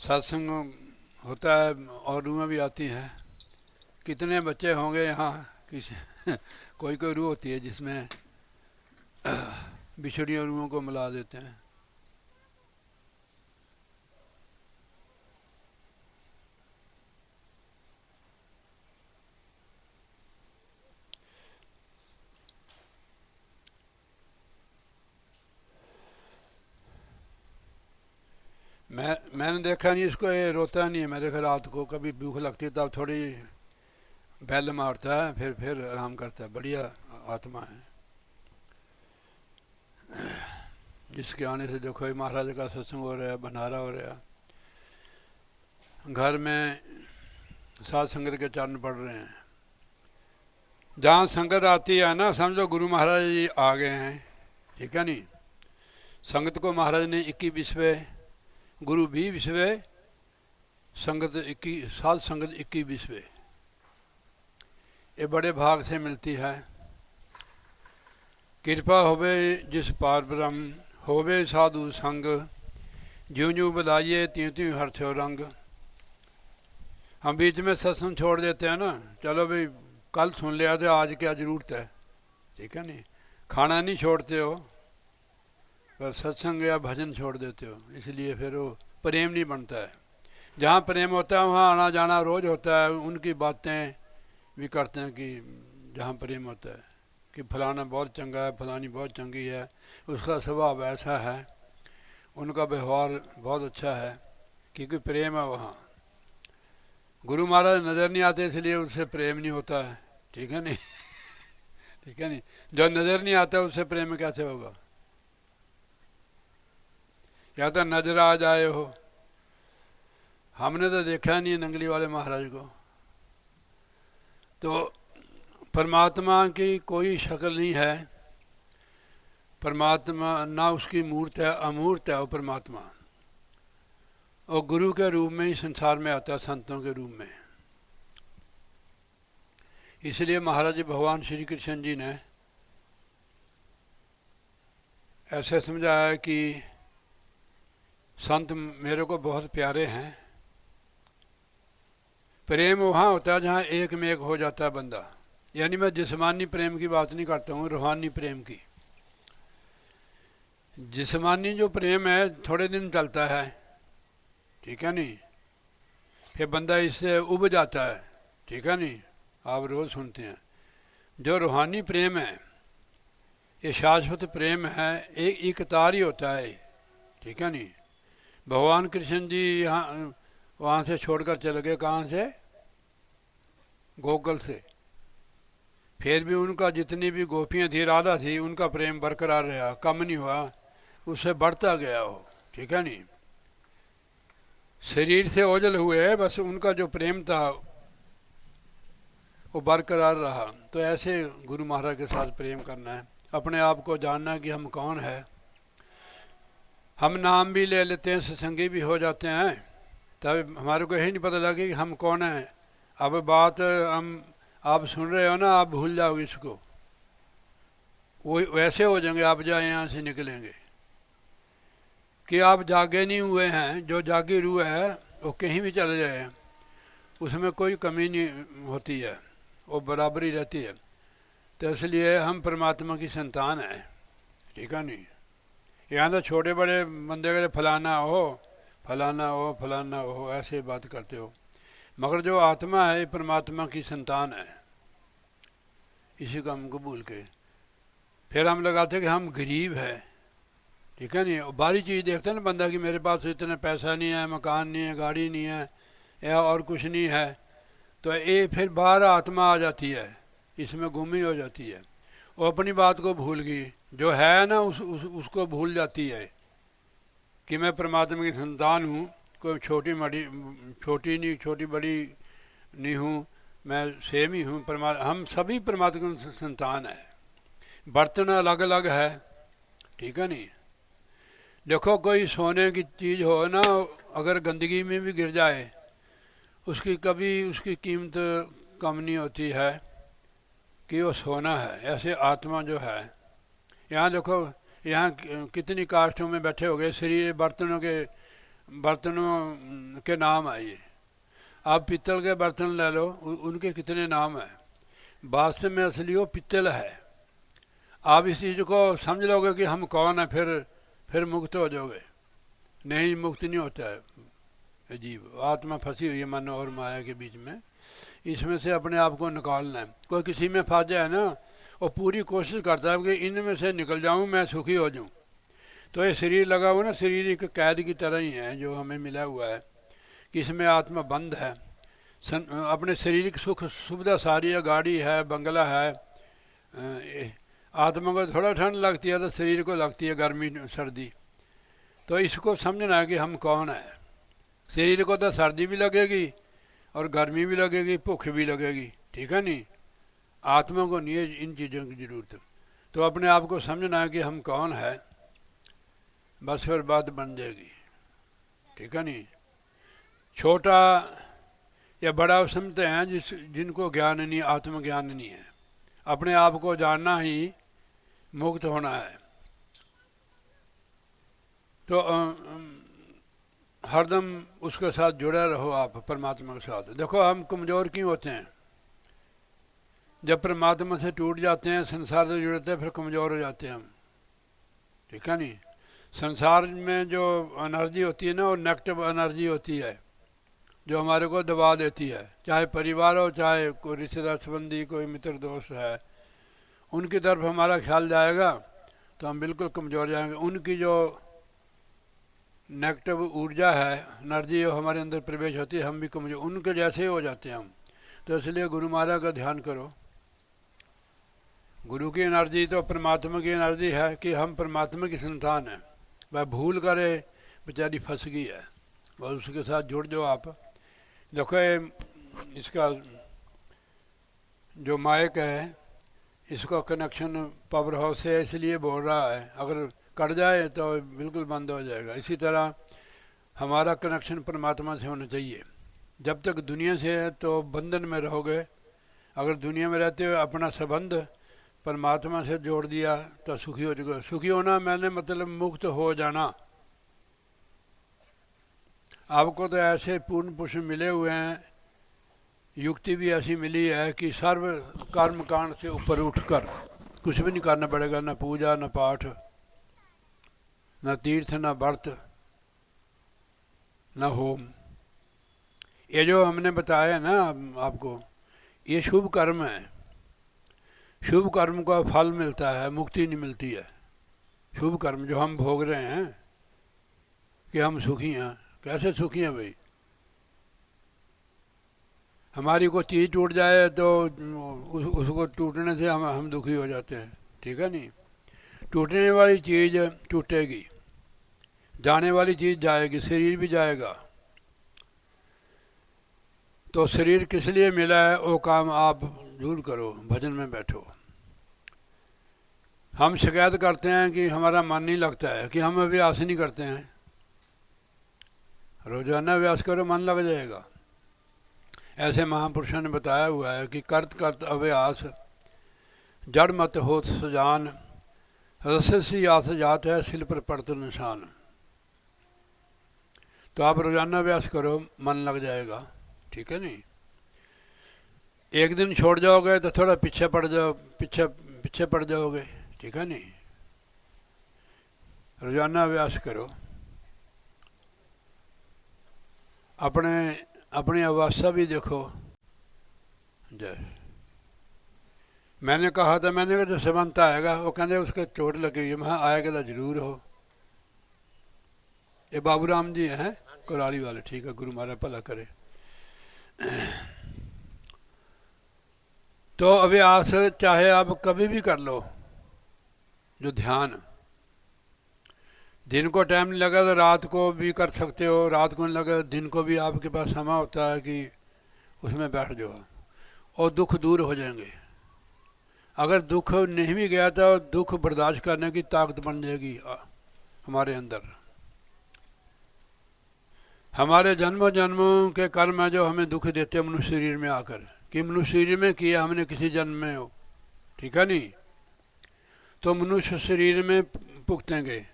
सत्संग होता है और रूहें भी आती हैं। कितने बच्चे होंगे यहाँ किसी कोई कोई रूह होती है जिसमें बिछड़ी रूहों को मिला देते हैं। मैंने देखा नहीं इसको, ये रोता नहीं है मेरे ख्याल। रात को कभी भूख लगती है तब थोड़ी बैल मारता है, फिर आराम करता है। बढ़िया आत्मा है जिसके आने से देखो महाराज का सत्संग हो रहा है, भंडारा हो रहा है, घर में साध संगत के चरण पड़ रहे हैं। जहाँ संगत आती है ना, समझो गुरु महाराज जी आ गए हैं, ठीक है नहीं। संगत को महाराज ने 21वें, गुरु 20वें, संगत 21, साध संगत 21वें। ये बड़े भाग से मिलती है। कृपा होवे जिस पार ब्रह्म, होवे साधु संग, ज्यों ज्यों बधाइए त्यों त्यों हर्षो रंग। हम बीच में सत्संग छोड़ देते हैं ना, चलो भाई कल सुन लिया तो आज क्या ज़रूरत है, ठीक है नहीं। खाना नहीं छोड़ते हो पर सत्संग या भजन छोड़ देते हो, इसलिए फिर वो प्रेम नहीं बनता है। जहाँ प्रेम होता है वहाँ आना जाना रोज़ होता है। उनकी बातें भी करते हैं कि जहाँ प्रेम होता है कि फलाना बहुत चंगा है, फलानी बहुत चंगी है, उसका स्वभाव ऐसा है, उनका व्यवहार बहुत अच्छा है, क्योंकि प्रेम है वहाँ। गुरु महाराज नज़र नहीं आते इसलिए उससे प्रेम नहीं होता है, ठीक है नहीं। ठीक है नहीं, जो नज़र नहीं आता उससे प्रेम कैसे होगा। या तो नजर आ जाए हो। हमने तो देखा नहीं नंगली वाले महाराज को। तो परमात्मा की कोई शक्ल नहीं है। परमात्मा ना उसकी मूर्त है, अमूर्त है वो परमात्मा। और गुरु के रूप में ही संसार में आता है, संतों के रूप में। इसलिए महाराज भगवान श्री कृष्ण जी ने ऐसे समझाया कि संत मेरे को बहुत प्यारे हैं। प्रेम वहाँ होता है जहाँ एक में एक हो जाता है बंदा। यानी मैं जिस्मानी प्रेम की बात नहीं करता हूँ, रूहानी प्रेम की। जिस्मानी जो प्रेम है थोड़े दिन चलता है, ठीक है नहीं, फिर बंदा इससे उब जाता है, ठीक है नहीं, आप रोज़ सुनते हैं। जो रूहानी प्रेम है ये शाश्वत प्रेम है, एक तार ही होता है, ठीक है नहीं। भगवान कृष्ण जी यहाँ वहाँ से छोड़कर चले गए, कहाँ से, गोकुल से। फिर भी उनका जितनी भी गोपियाँ थी, राधा थी, उनका प्रेम बरकरार रहा, कम नहीं हुआ, उससे बढ़ता गया हो, ठीक है नहीं। शरीर से ओझल हुए, बस उनका जो प्रेम था वो बरकरार रहा। तो ऐसे गुरु महाराज के साथ प्रेम करना है, अपने आप को जानना कि हम कौन है। हम नाम भी ले लेते हैं, सत्संगी भी हो जाते हैं, तब हमारे को यही नहीं पता लगे कि हम कौन हैं। अब बात हम आप सुन रहे हो ना, आप भूल जाओगे इसको, वो वैसे हो जाएंगे आप जहाँ यहाँ से निकलेंगे कि आप जागे नहीं हुए हैं। जो जागी रूह है वो कहीं भी चले जाए, उसमें कोई कमी नहीं होती है, वो बराबरी रहती है। तो इसलिए हम परमात्मा की संतान हैं, ठीक है नहीं। यहाँ तो छोटे बड़े बंदे के फलाना हो, फलाना हो, फलाना हो, ऐसे बात करते हो, मगर जो आत्मा है परमात्मा की संतान है। इसी को हम कबूल के फिर हम लगाते कि हम गरीब है, ठीक है नहीं। बारी चीज़ देखते हैं ना बंदा कि मेरे पास इतना पैसा नहीं है, मकान नहीं है, गाड़ी नहीं है, या और कुछ नहीं है, तो ये फिर बाहर आत्मा आ जाती है, इसमें गुमी हो जाती है। वो अपनी बात को भूल गई, जो है ना उसको भूल जाती है कि मैं परमात्मा की संतान हूँ। कोई छोटी नहीं, छोटी बड़ी नहीं हूँ, मैं सेम ही हूँ। हम सभी परमात्मा की संतान है। बर्तन अलग अलग है, ठीक है नहीं। देखो कोई सोने की चीज़ हो ना, अगर गंदगी में भी गिर जाए उसकी कभी उसकी कीमत कम नहीं होती है कि वो सोना है। ऐसे आत्मा जो है, यहाँ देखो, यहाँ कितनी कास्टों में बैठे हो गए, शरीर बर्तनों के बर्तनों के नाम है ये। आप पित्तल के बर्तन ले लो, उनके कितने नाम हैं। वास्तव में असली वो पित्तल है। आप इस चीज़ को समझ लोगे कि हम कौन हैं, फिर मुक्त हो जाओगे। नहीं, मुक्त नहीं होता है। अजीब आत्मा फंसी हुई है मन और माया के बीच में, इसमें से अपने आप को निकालना है। कोई किसी में फंस जाए ना, वो पूरी कोशिश करता है कि इनमें से निकल जाऊं, मैं सुखी हो जाऊं। तो ये शरीर लगा हुआ ना, शरीर एक कैद की तरह ही है जो हमें मिला हुआ है कि इसमें आत्मा बंद है। अपने शारीरिक सुख सुविधा सारी है, गाड़ी है, बंगला है। आत्मा को थोड़ा ठंड लगती है तो शरीर को लगती है गर्मी सर्दी। तो इसको समझना है कि हम कौन है। शरीर को तो सर्दी भी लगेगी और गर्मी भी लगेगी, भूख भी लगेगी, ठीक है नहीं। आत्मा को नहीं है इन चीज़ों की ज़रूरत। तो अपने आप को समझना है कि हम कौन है, बस फिर बात बन जाएगी, ठीक है नहीं। छोटा या बड़ा समझते हैं जिनको ज्ञान नहीं, आत्मज्ञान नहीं है। अपने आप को जानना ही मुक्त होना है। तो हरदम उसके साथ जुड़े रहो आप, परमात्मा के साथ। देखो हम कमज़ोर क्यों होते हैं? जब परमात्मा से टूट जाते हैं, संसार से जुड़ते हैं, फिर कमज़ोर हो जाते हैं हम, ठीक है नहीं। संसार में जो एनर्जी होती है ना, वो नेगेटिव एनर्जी होती है जो हमारे को दबा देती है। चाहे परिवार हो, चाहे कोई रिश्तेदार संबंधी, कोई मित्र दोस्त है, उनकी तरफ हमारा ख्याल जाएगा तो हम बिल्कुल कमज़ोर जाएंगे। उनकी जो नेगेटिव ऊर्जा है, एनर्जी जो हमारे अंदर प्रवेश होती है, हम भी कमज़ोर उनके जैसे ही हो जाते हैं हम। तो इसलिए गुरु महाराज का ध्यान करो। गुरु की एनर्जी तो परमात्मा की एनर्जी है कि हम परमात्मा की संतान हैं। वह भूल करे बेचारी फंस गई है, बस उसके साथ जुड़ जाओ आप। देखो इसका जो माइक है, इसका कनेक्शन पावर हाउस से इसलिए बोल रहा है, अगर कट जाए तो बिल्कुल बंद हो जाएगा। इसी तरह हमारा कनेक्शन परमात्मा से होना चाहिए। जब तक दुनिया से है तो बंधन में रहोगे, अगर दुनिया में रहते हुए अपना संबंध परमात्मा से जोड़ दिया तो सुखी हो जाएगा। सुखी होना मैंने मतलब मुक्त हो जाना। आपको तो ऐसे पूर्ण पुरुष मिले हुए हैं, युक्ति भी ऐसी मिली है कि सर्व कर्म कांड से ऊपर उठकर कुछ भी नहीं करना पड़ेगा, न पूजा, न पाठ, न तीर्थ, न व्रत, न होम। ये जो हमने बताया ना आपको, ये शुभ कर्म है। शुभ कर्म का फल मिलता है, मुक्ति नहीं मिलती है। शुभ कर्म जो हम भोग रहे हैं कि हम सुखी हैं, कैसे सुखी हैं भाई? हमारी कोई चीज़ टूट जाए तो उसको टूटने से हम दुखी हो जाते हैं, ठीक है नहीं। टूटने वाली चीज़ टूटेगी, जाने वाली चीज़ जाएगी, शरीर भी जाएगा। तो शरीर किस लिए मिला है, वो काम आप दूर करो, भजन में बैठो। हम शिकायत करते हैं कि हमारा मन नहीं लगता है, कि हम अभ्यास नहीं करते हैं। रोजाना अभ्यास करो, मन लग जाएगा। ऐसे महापुरुषों ने बताया हुआ है कि करत करत अभ्यास जड़ मत होत सुजान, रससी आस जात है सिल पर पड़त निशान। तो आप रोजाना अभ्यास करो, मन लग जाएगा, ठीक है नहीं। एक दिन छोड़ जाओगे तो थोड़ा पीछे पड़ जाओगे, ठीक है नहीं। रोजाना अभ्यास करो। अपनी अवस्था भी देखो। जय। मैंने कहा था, मैंने कहा जो समंत आएगा, वो कहते उसके चोट लगी हुई है। मैं आएगा तो जरूर हो। ये बाबू राम जी हैं कुराली वाले, ठीक है, गुरु महाराज भला करे। तो अभ्यास चाहे आप कभी भी कर लो, जो ध्यान दिन को टाइम नहीं लगा तो रात को भी कर सकते हो, रात को नहीं लगा दिन को भी आपके पास समय होता है कि उसमें बैठ जाओ और दुख दूर हो जाएंगे। अगर दुख नहीं भी गया तो दुख बर्दाश्त करने की ताकत बन जाएगी हमारे अंदर। हमारे जन्मों जन्मों के कर्म है जो हमें दुख देते हैं मनुष्य शरीर में आकर, कि मनुष्य शरीर में किया हमने किसी जन्म में हो, ठीक है नहीं। तो मनुष्य शरीर में भुगतेंगे,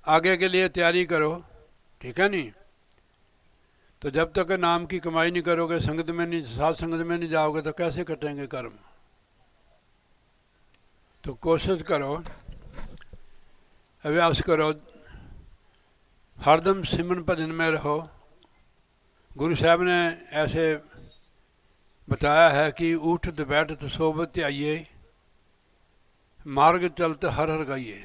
आगे के लिए तैयारी करो, ठीक है नहीं। तो जब तक नाम की कमाई नहीं करोगे, संगत में नहीं, साथ संगत में नहीं जाओगे तो कैसे कटेंगे कर्म। तो कोशिश करो, अभ्यास करो, हरदम सिमरन भजन में रहो। गुरु साहब ने ऐसे बताया है कि उठत बैठत सोबत आइए, मार्ग चलते हर हर गाइए।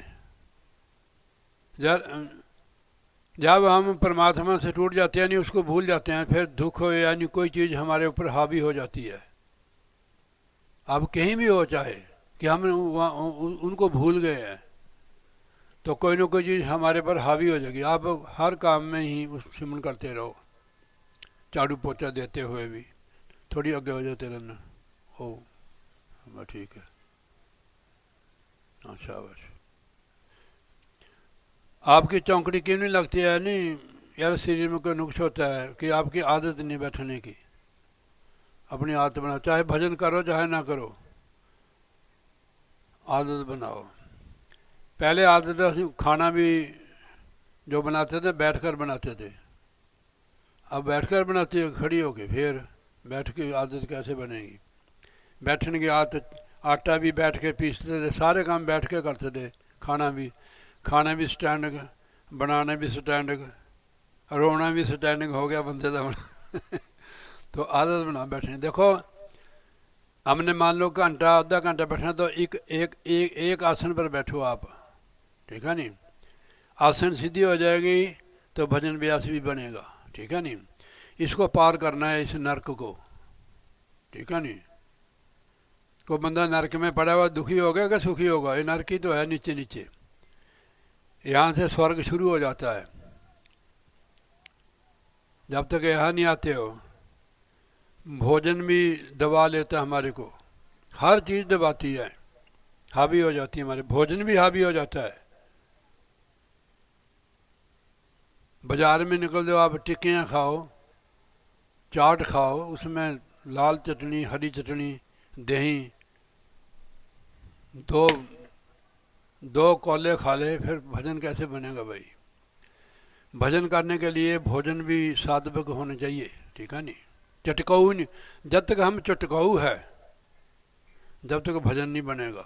जब हम परमात्मा से टूट जाते हैं, नहीं उसको भूल जाते हैं, फिर दुख हो यानी कोई चीज़ हमारे ऊपर हावी हो जाती है। अब कहीं भी हो, चाहे कि हम उनको भूल गए हैं, तो कोई ना कोई चीज़ हमारे पर हावी हो जाएगी। आप हर काम में ही उस सिमरन करते रहो, झाड़ू पोछा देते हुए भी थोड़ी आगे हो जाते रहना। ओ बस ठीक है, हाँ शाबाश। आपकी चौंकड़ी क्यों नहीं लगती है? नहीं यार, शरीर में कोई नुक्स होता है कि आपकी आदत नहीं बैठने की। अपनी आदत बनाओ, चाहे भजन करो चाहे ना करो, आदत बनाओ। पहले आदत खाना भी जो बनाते थे बैठकर बनाते थे, अब बैठकर बनाते हो खड़ी होके, फिर बैठ के आदत कैसे बनेगी? बैठने की आदत, आटा भी बैठ के पीसते थे, सारे काम बैठ के करते थे। खाना भी स्टैंडिंग, बनाना भी स्टैंडिंग, रोना भी स्टैंडिंग हो गया बंदे का। तो आदत बना बैठने। देखो हमने मान लो घंटा आधा घंटा बैठना, तो एक आसन पर बैठो आप, ठीक है नहीं? आसन सीधी हो जाएगी तो भजन व्यास भी बनेगा, ठीक है नहीं? इसको पार करना है, इस नरक को, ठीक है नहीं? कोई बंदा नरक में पड़ा हुआ दुखी होगा कि सुखी होगा? ये नरक ही तो है, नीचे नीचे। यहाँ से स्वर्ग शुरू हो जाता है। जब तक यहाँ नहीं आते हो, भोजन भी दबा लेता है हमारे को, हर चीज़ दबाती है, हावी हो जाती है, हमारे भोजन भी हावी हो जाता है। बाजार में निकल दो आप, टिक्कियाँ खाओ, चाट खाओ, उसमें लाल चटनी, हरी चटनी, दही, दो कोले खा ले, फिर भजन कैसे बनेगा भाई? भजन करने के लिए भोजन भी सात्विक होना चाहिए, ठीक है नहीं? चटकाऊ नहीं, जब तक हम चटकाऊ है जब तक भजन नहीं बनेगा।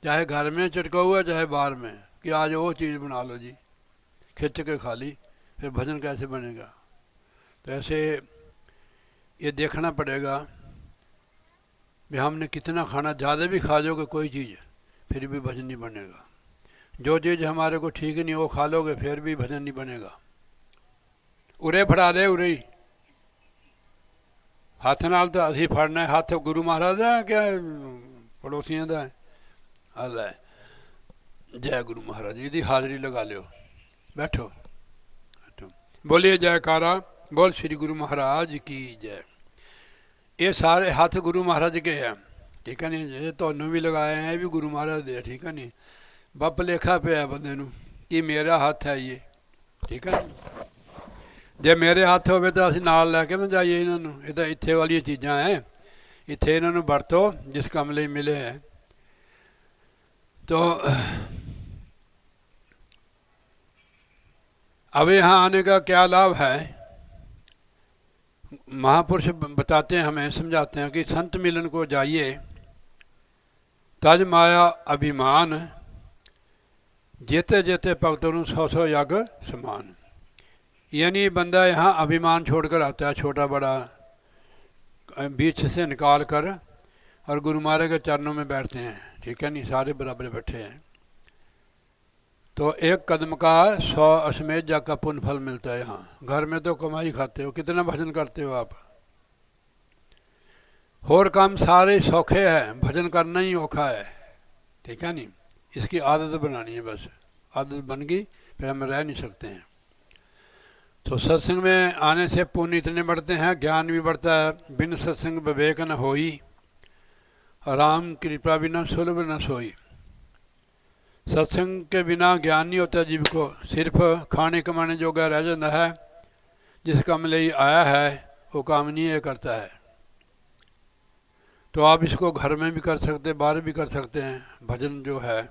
चाहे घर में चटकाऊ है चाहे बाहर में, कि आज वो चीज़ बना लो जी, खिंच के खा ली, फिर भजन कैसे बनेगा? तो ऐसे ये देखना पड़ेगा भी हमने कितना खाना। ज़्यादा भी खा लोगे कोई चीज़, फिर भी भजन नहीं बनेगा। जो चीज़ हमारे को ठीक नहीं वो खा लोगे, फिर भी भजन नहीं बनेगा। उरे फड़ा दे, उरे ही हथ नाल तो असी फड़ना है। हथ गुरु महाराज का क्या पड़ोसियों का है? अल्लाह जय गुरु महाराज जी की हाज़री लगा लियो, बैठो बैठो, बोलिए जयकारा, बोल श्री गुरु महाराज की जय। ये सारे हाथ गुरु महाराज के हैं, ठीक है नहीं? ये तुहानू भी लगाए हैं, ये भी गुरु महाराज दे, ठीक है नहीं? बप लेखा पे है बंदे नू कि मेरा हाथ है ये, ठीक है? जे मेरे हाथ होवे तो असीं नाल लैके ना जाइए इन्हों। ये तो इत्थे वाली चीज़ां हैं, इत्थे इन्हों वरतो जिस काम लिए मिले हैं। तो अब यहाँ आने का क्या लाभ है? महापुरुष बताते हैं, हमें समझाते हैं कि संत मिलन को जाइए, तज माया अभिमान, जेते जेते भगतों 100 यज्ञ समान। यानी बंदा यहाँ अभिमान छोड़कर आता है, छोटा बड़ा बीच से निकाल कर, और गुरु महाराज के चरणों में बैठते हैं, ठीक है नहीं? सारे बराबर बैठे हैं। तो एक कदम का 100 अश्वमेध यज्ञ का पुण्य फल मिलता है। यहाँ घर में तो कमाई खाते हो, कितना भजन करते हो आप? और काम सारे सौखे हैं, भजन करना ही औखा है, ठीक है नहीं? इसकी आदत बनानी है, बस आदत बन गई फिर हम रह नहीं सकते हैं। तो सत्संग में आने से पुण्य इतने बढ़ते हैं, ज्ञान भी बढ़ता है। बिन सत्संग विवेक न होई, राम कृपा बिना सुलभ न सोई। सत्संग के बिना ज्ञान नहीं होता जीव को, सिर्फ खाने कमाने जोगा रह जाता है। जिस काम लिए आया है वो काम नहीं है करता है। तो आप इसको घर में भी कर सकते, बाहर भी कर सकते हैं। भजन जो है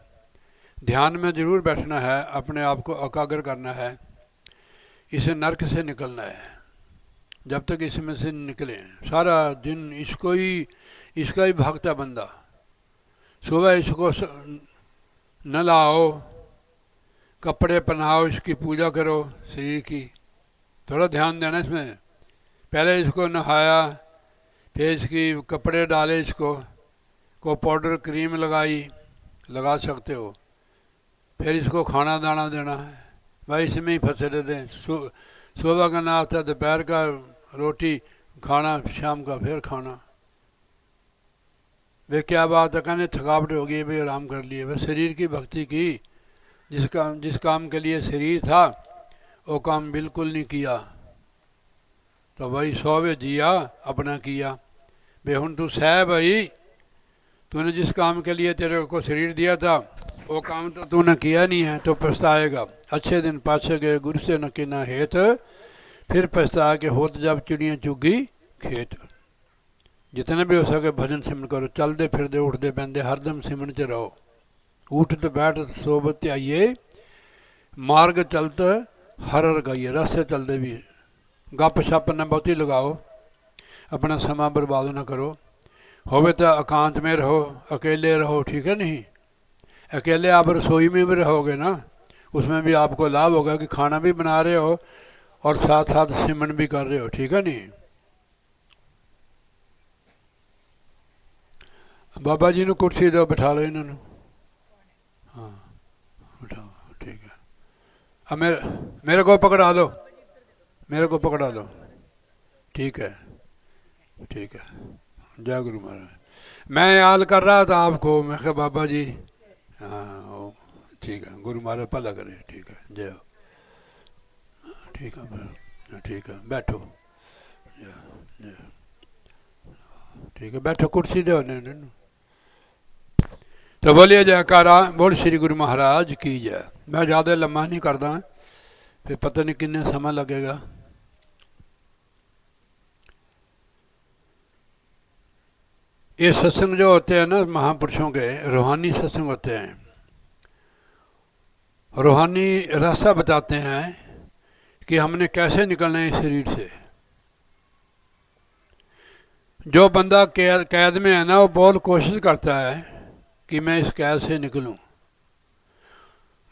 ध्यान में ज़रूर बैठना है, अपने आप को एकाग्र करना है, इसे नरक से निकलना है। जब तक इसमें से निकले। सारा दिन इसका ही भक्त है बंदा। सुबह इसको नहलाओ, कपड़े पहनाओ, इसकी पूजा करो शरीर की, थोड़ा ध्यान देना इसमें। पहले इसको नहाया, फिर इसकी कपड़े डाले, इसको को पाउडर क्रीम लगा सकते हो, फिर इसको खाना दाना देना है। भाई इसमें ही फंसे रहते हैं। सुबह का नाश्ता, दोपहर का रोटी खाना, शाम का फिर खाना। वे क्या बात है, कहने थकावट हो गई भाई आराम कर लिए। बस शरीर की भक्ति की, जिस काम के लिए शरीर था वो काम बिल्कुल नहीं किया, तो भाई 100 जिया अपना किया। भाई हूँ तू सह भाई, तूने जिस काम के लिए तेरे को शरीर दिया था वो काम तो तूने किया नहीं है, तो पछताएगा। अच्छे दिन पाछे गए गुरु से न किना हेत, फिर पछता के होत जब चिड़ियाँ चुगी खेत। जितने भी हो सके भजन सिमरन करो, चलते फिरते उठते बहते हरदम सिमरन च रहो। उठते बैठ सोबत आइए, मार्ग चलते हर हर गाइए। रास्ते चलते भी गप शप न बहुती लगाओ, अपना समा बर्बाद ना करो। होवे तो एकांत में रहो, अकेले रहो, ठीक है नहीं। अकेले आप रसोई में भी रहोगे ना, उसमें भी आपको लाभ होगा कि खाना भी बना रहे हो और साथ साथ सिमरन भी कर रहे हो, ठीक है नहीं। बाबा जी ने कुर्सी दो, बैठा लो इन्होंने। हाँ बैठाओ, ठीक है। अब मेरे को पकड़ा दो, मेरे को पकड़ा दो, ठीक है ठीक है। जय गुरु महाराज। मैं याद कर रहा था आपको, मैं कहा बाबा जी, हाँ ठीक है, गुरु महाराज भला करे, ठीक है। जय हो, ठीक है, ठीक है, बैठो। जय जय, ठीक है, बैठो, कुर्सी दो ने। तो बोलिए जयकारा, बोल श्री गुरु महाराज की जय। मैं ज़्यादा लम्बा नहीं करता, फिर पता नहीं कितने समय लगेगा। ये सत्संग जो होते हैं ना महापुरुषों के, रूहानी सत्संग होते हैं, रूहानी रास्ता बताते हैं कि हमने कैसे निकलना है इस शरीर से। जो बंदा कैद में है ना, वो बहुत कोशिश करता है कि मैं इस कैद से निकलूं।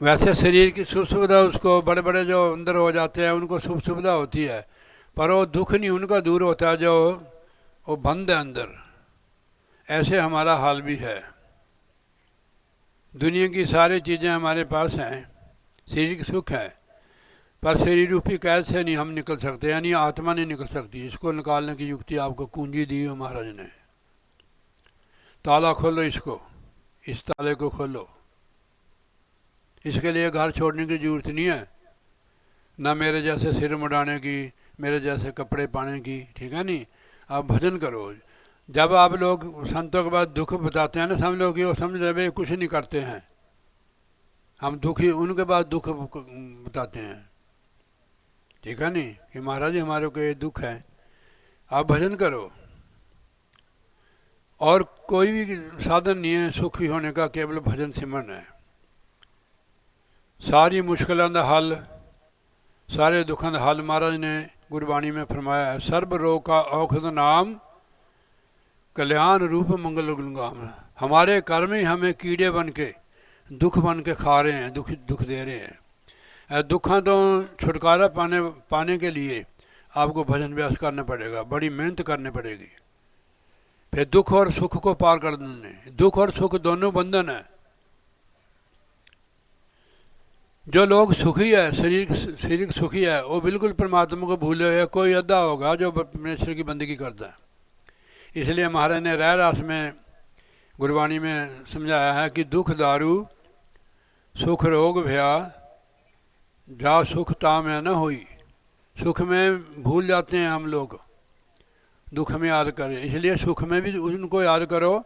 वैसे शरीर की सुख सुविधा, उसको बड़े बड़े जो अंदर हो जाते हैं उनको सुख सुविधा होती है, पर वो दुख नहीं उनका दूर होता जो वो बंद है अंदर। ऐसे हमारा हाल भी है। दुनिया की सारी चीज़ें हमारे पास हैं, शरीर की सुख है, पर शरीर रूपी कैद से नहीं हम निकल सकते, यानी आत्मा नहीं निकल सकती। इसको निकालने की युक्ति आपको कुंजी दी है महाराज ने। ताला खोलो इसको, इस ताले को खोलो। इसके लिए घर छोड़ने की जरूरत नहीं है, ना मेरे जैसे सिर मुड़ाने की, मेरे जैसे कपड़े पाने की, ठीक है नहीं। आप भजन करो। जब आप लोग संतों के बाद दुख बताते हैं ना, समझ लो कि वो समझ रहे भाई कुछ नहीं करते हैं, हम दुखी, उनके बाद दुख बताते हैं, ठीक है नहीं, कि महाराज जी हमारे को ये दुख है। आप भजन करो, और कोई भी साधन नहीं है सुखी होने का, केवल भजन सिमरन है। सारी मुश्किलों का हल, सारे दुखों का हल महाराज ने गुरबाणी में फरमाया है। सर्ब रोग का औषध नाम, कल्याण रूप मंगल गुणगाम। हमारे कर्म ही हमें कीड़े बन के, दुख बन के खा रहे हैं, दुख दे रहे हैं। दुखों तो छुटकारा पाने के लिए आपको भजन अभ्यास करना पड़ेगा, बड़ी मेहनत करनी पड़ेगी। फिर दुख और सुख को पार कर देने, दुख और सुख दोनों बंधन है। जो लोग सुखी है, शरीर सुखी है, वो बिल्कुल परमात्मा को भूले हुए। कोई अद्धा होगा जो परमेश्वर की बंदगी करता है। इसलिए महाराज ने रह रास में गुरबाणी में समझाया है कि दुख दारू सुख रोग भया, जा सुख ता में न होई। सुख में भूल जाते हैं हम लोग, दुख में याद करें। इसलिए सुख में भी उनको याद करो,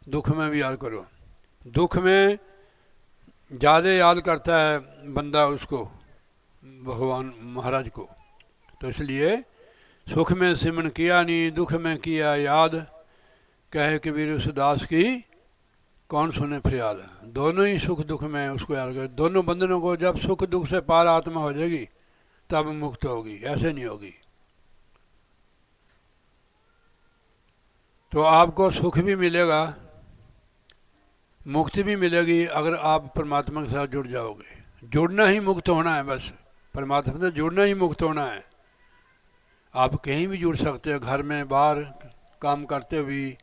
दुख में भी याद करो। दुख में ज़्यादा याद करता है बंदा उसको, भगवान महाराज को। तो इसलिए सुख में सिमरन किया नहीं, दुख में किया याद। कहे कबीर उस दास की कौन सुने फरियाद। दोनों ही सुख दुख में उसको याद करे, दोनों बंधनों को। जब सुख दुख से पार आत्मा हो जाएगी तब मुक्त होगी, ऐसे नहीं होगी। तो आपको सुख भी मिलेगा, मुक्ति भी मिलेगी अगर आप परमात्मा के साथ जुड़ जाओगे। जुड़ना ही मुक्त होना है, बस परमात्मा से जुड़ना ही मुक्त होना है। आप कहीं भी जुड़ सकते हो, घर में बाहर काम करते हुए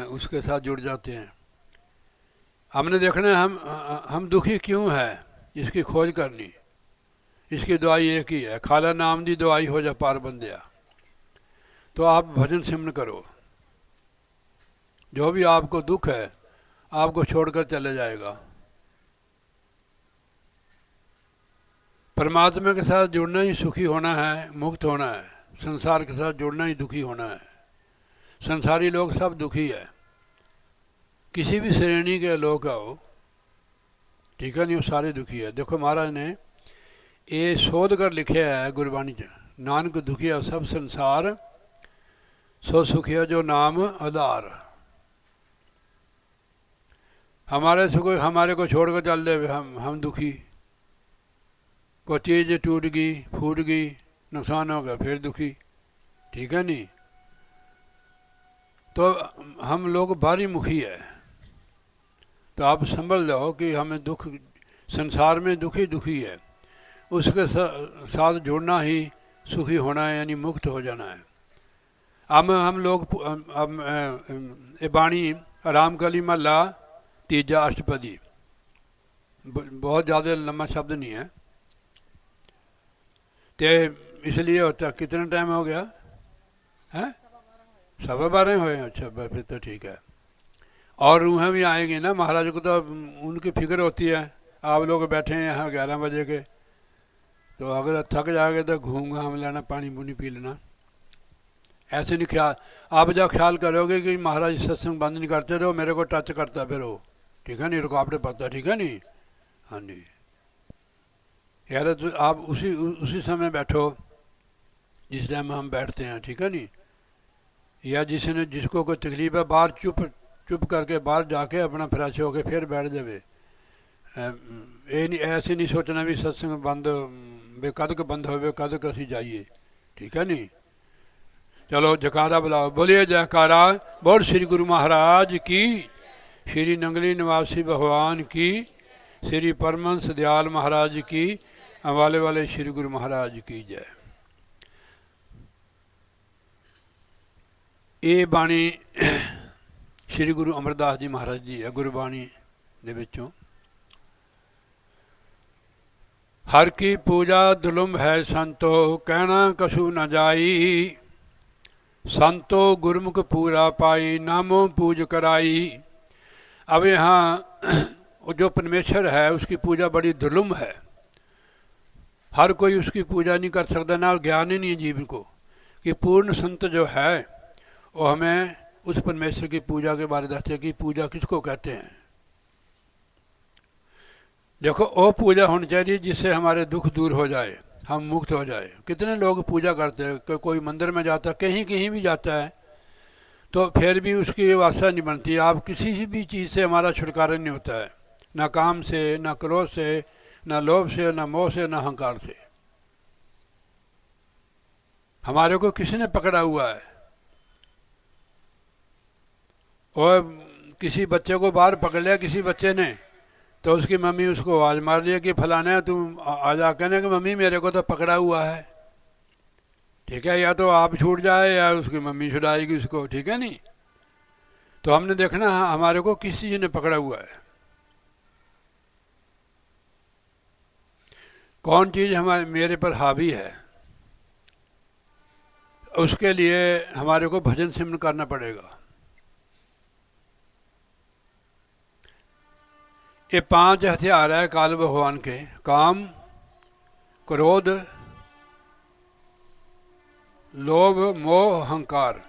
उसके साथ जुड़ जाते हैं। हमने देखना है हम दुखी क्यों है, इसकी खोज करनी। इसकी दवाई एक ही है, खाला नाम दी दवाई हो जा पार बंदिया। तो आप भजन सिमरन करो, जो भी आपको दुख है आपको छोड़कर चले जाएगा। परमात्मा के साथ जुड़ना ही सुखी होना है, मुक्त होना है। संसार के साथ जुड़ना ही दुखी होना है। संसारी लोग सब दुखी है, किसी भी श्रेणी के लोग आओ, ठीक है नहीं, वो सारे दुखी है। देखो महाराज ने ये शोध कर लिखे है गुरबाणी च, नानक दुखिया सब संसार, सो सुखिया जो नाम आधार। हमारे को छोड़ कर चल दे, हम दुखी। कोई चीज़ टूट गई, फूट गई, नुकसान हो गया, फिर दुखी, ठीक है नहीं। तो हम लोग बारी मुखी है। तो आप समझ लो कि हमें दुख, संसार में दुखी दुखी है, उसके साथ जुड़ना ही सुखी होना है, यानी मुक्त हो जाना है। हम लोग ये बाणी रामकली महला तीजा अष्टपदी, बहुत ज़्यादा लंबा शब्द नहीं है, तो इसलिए होता। कितना टाइम हो गया है? 12:15 हुए। अच्छा, फिर तो ठीक है। और रूहें भी आएंगी ना, महाराज को तो उनकी फिक्र होती है। आप लोग बैठे हैं यहाँ 11 बजे के, तो अगर थक जाओगे तो घूम घाम लेना, पानी पुनी पी लेना। ऐसे नहीं ख्याल, आप जब ख्याल करोगे कि महाराज सत्संग बंद नहीं करते तो मेरे को टच करता फिर वो, ठीक है नहीं, रुकावटें पड़ता, ठीक है नहीं। हाँ जी, यार तो आप उसी समय बैठो जिस टाइम हम बैठते हैं, ठीक है नहीं। या जिसको कोई तकलीफ है, बाहर चुप करके बाहर जाके अपना फ्रेश होके फिर बैठ जावे। ये नहीं, ऐसे नहीं सोचना भी सत्संग बंद बे कद के बंद हो, कद के असी जाइए, ठीक है नहीं। चलो जयकारा बुलाओ, बोलिए जयकारा बोल श्री गुरु महाराज की, श्री नंगली निवासी भगवान की, श्री परमहंस दयाल महाराज की, वाले वाले श्री गुरु महाराज की जय। ये बाणी श्री गुरु अमरदास जी महाराज जी है गुरबाणी दे विचों। हर की पूजा दुलुम है संतो, कहना कछु न जाई, संतो गुरमुख पूरा पाई, नामो पूज कराई। अब यहाँ जो परमेश्वर है उसकी पूजा बड़ी दुलुम है, हर कोई उसकी पूजा नहीं कर सकता, ना ज्ञान ही नहीं है जीवन को कि पूर्ण संत जो है वो हमें उस परमेश्वर की पूजा के बारे में दसते कि पूजा किसको कहते हैं। देखो वो पूजा होनी चाहिए जिससे हमारे दुख दूर हो जाए, हम मुक्त हो जाए। कितने लोग पूजा करते हैं, कोई मंदिर में जाता है, कहीं भी जाता है, तो फिर भी उसकी वासना नहीं बनती। आप किसी भी चीज़ से हमारा छुटकारा नहीं होता है, ना काम से, ना क्रोध से, ना लोभ से, ना मोह से, ना अहंकार से। हमारे को किसने पकड़ा हुआ है? और किसी बच्चे को बाहर पकड़ लिया किसी बच्चे ने, तो उसकी मम्मी उसको आवाज़ मार दिया कि फलाना तुम आ जा, कहने कि मम्मी मेरे को तो पकड़ा हुआ है, ठीक है। या तो आप छूट जाए या उसकी मम्मी छुड़ाएगी उसको, ठीक है नहीं। तो हमने देखना हमारे को किस चीज़ ने पकड़ा हुआ है, कौन चीज़ हमारे मेरे पर हावी है। उसके लिए हमारे को भजन सिमरन करना पड़ेगा। ये 5 हथियार है काल भगवान के, काम, क्रोध, लोभ, मोह, अहंकार।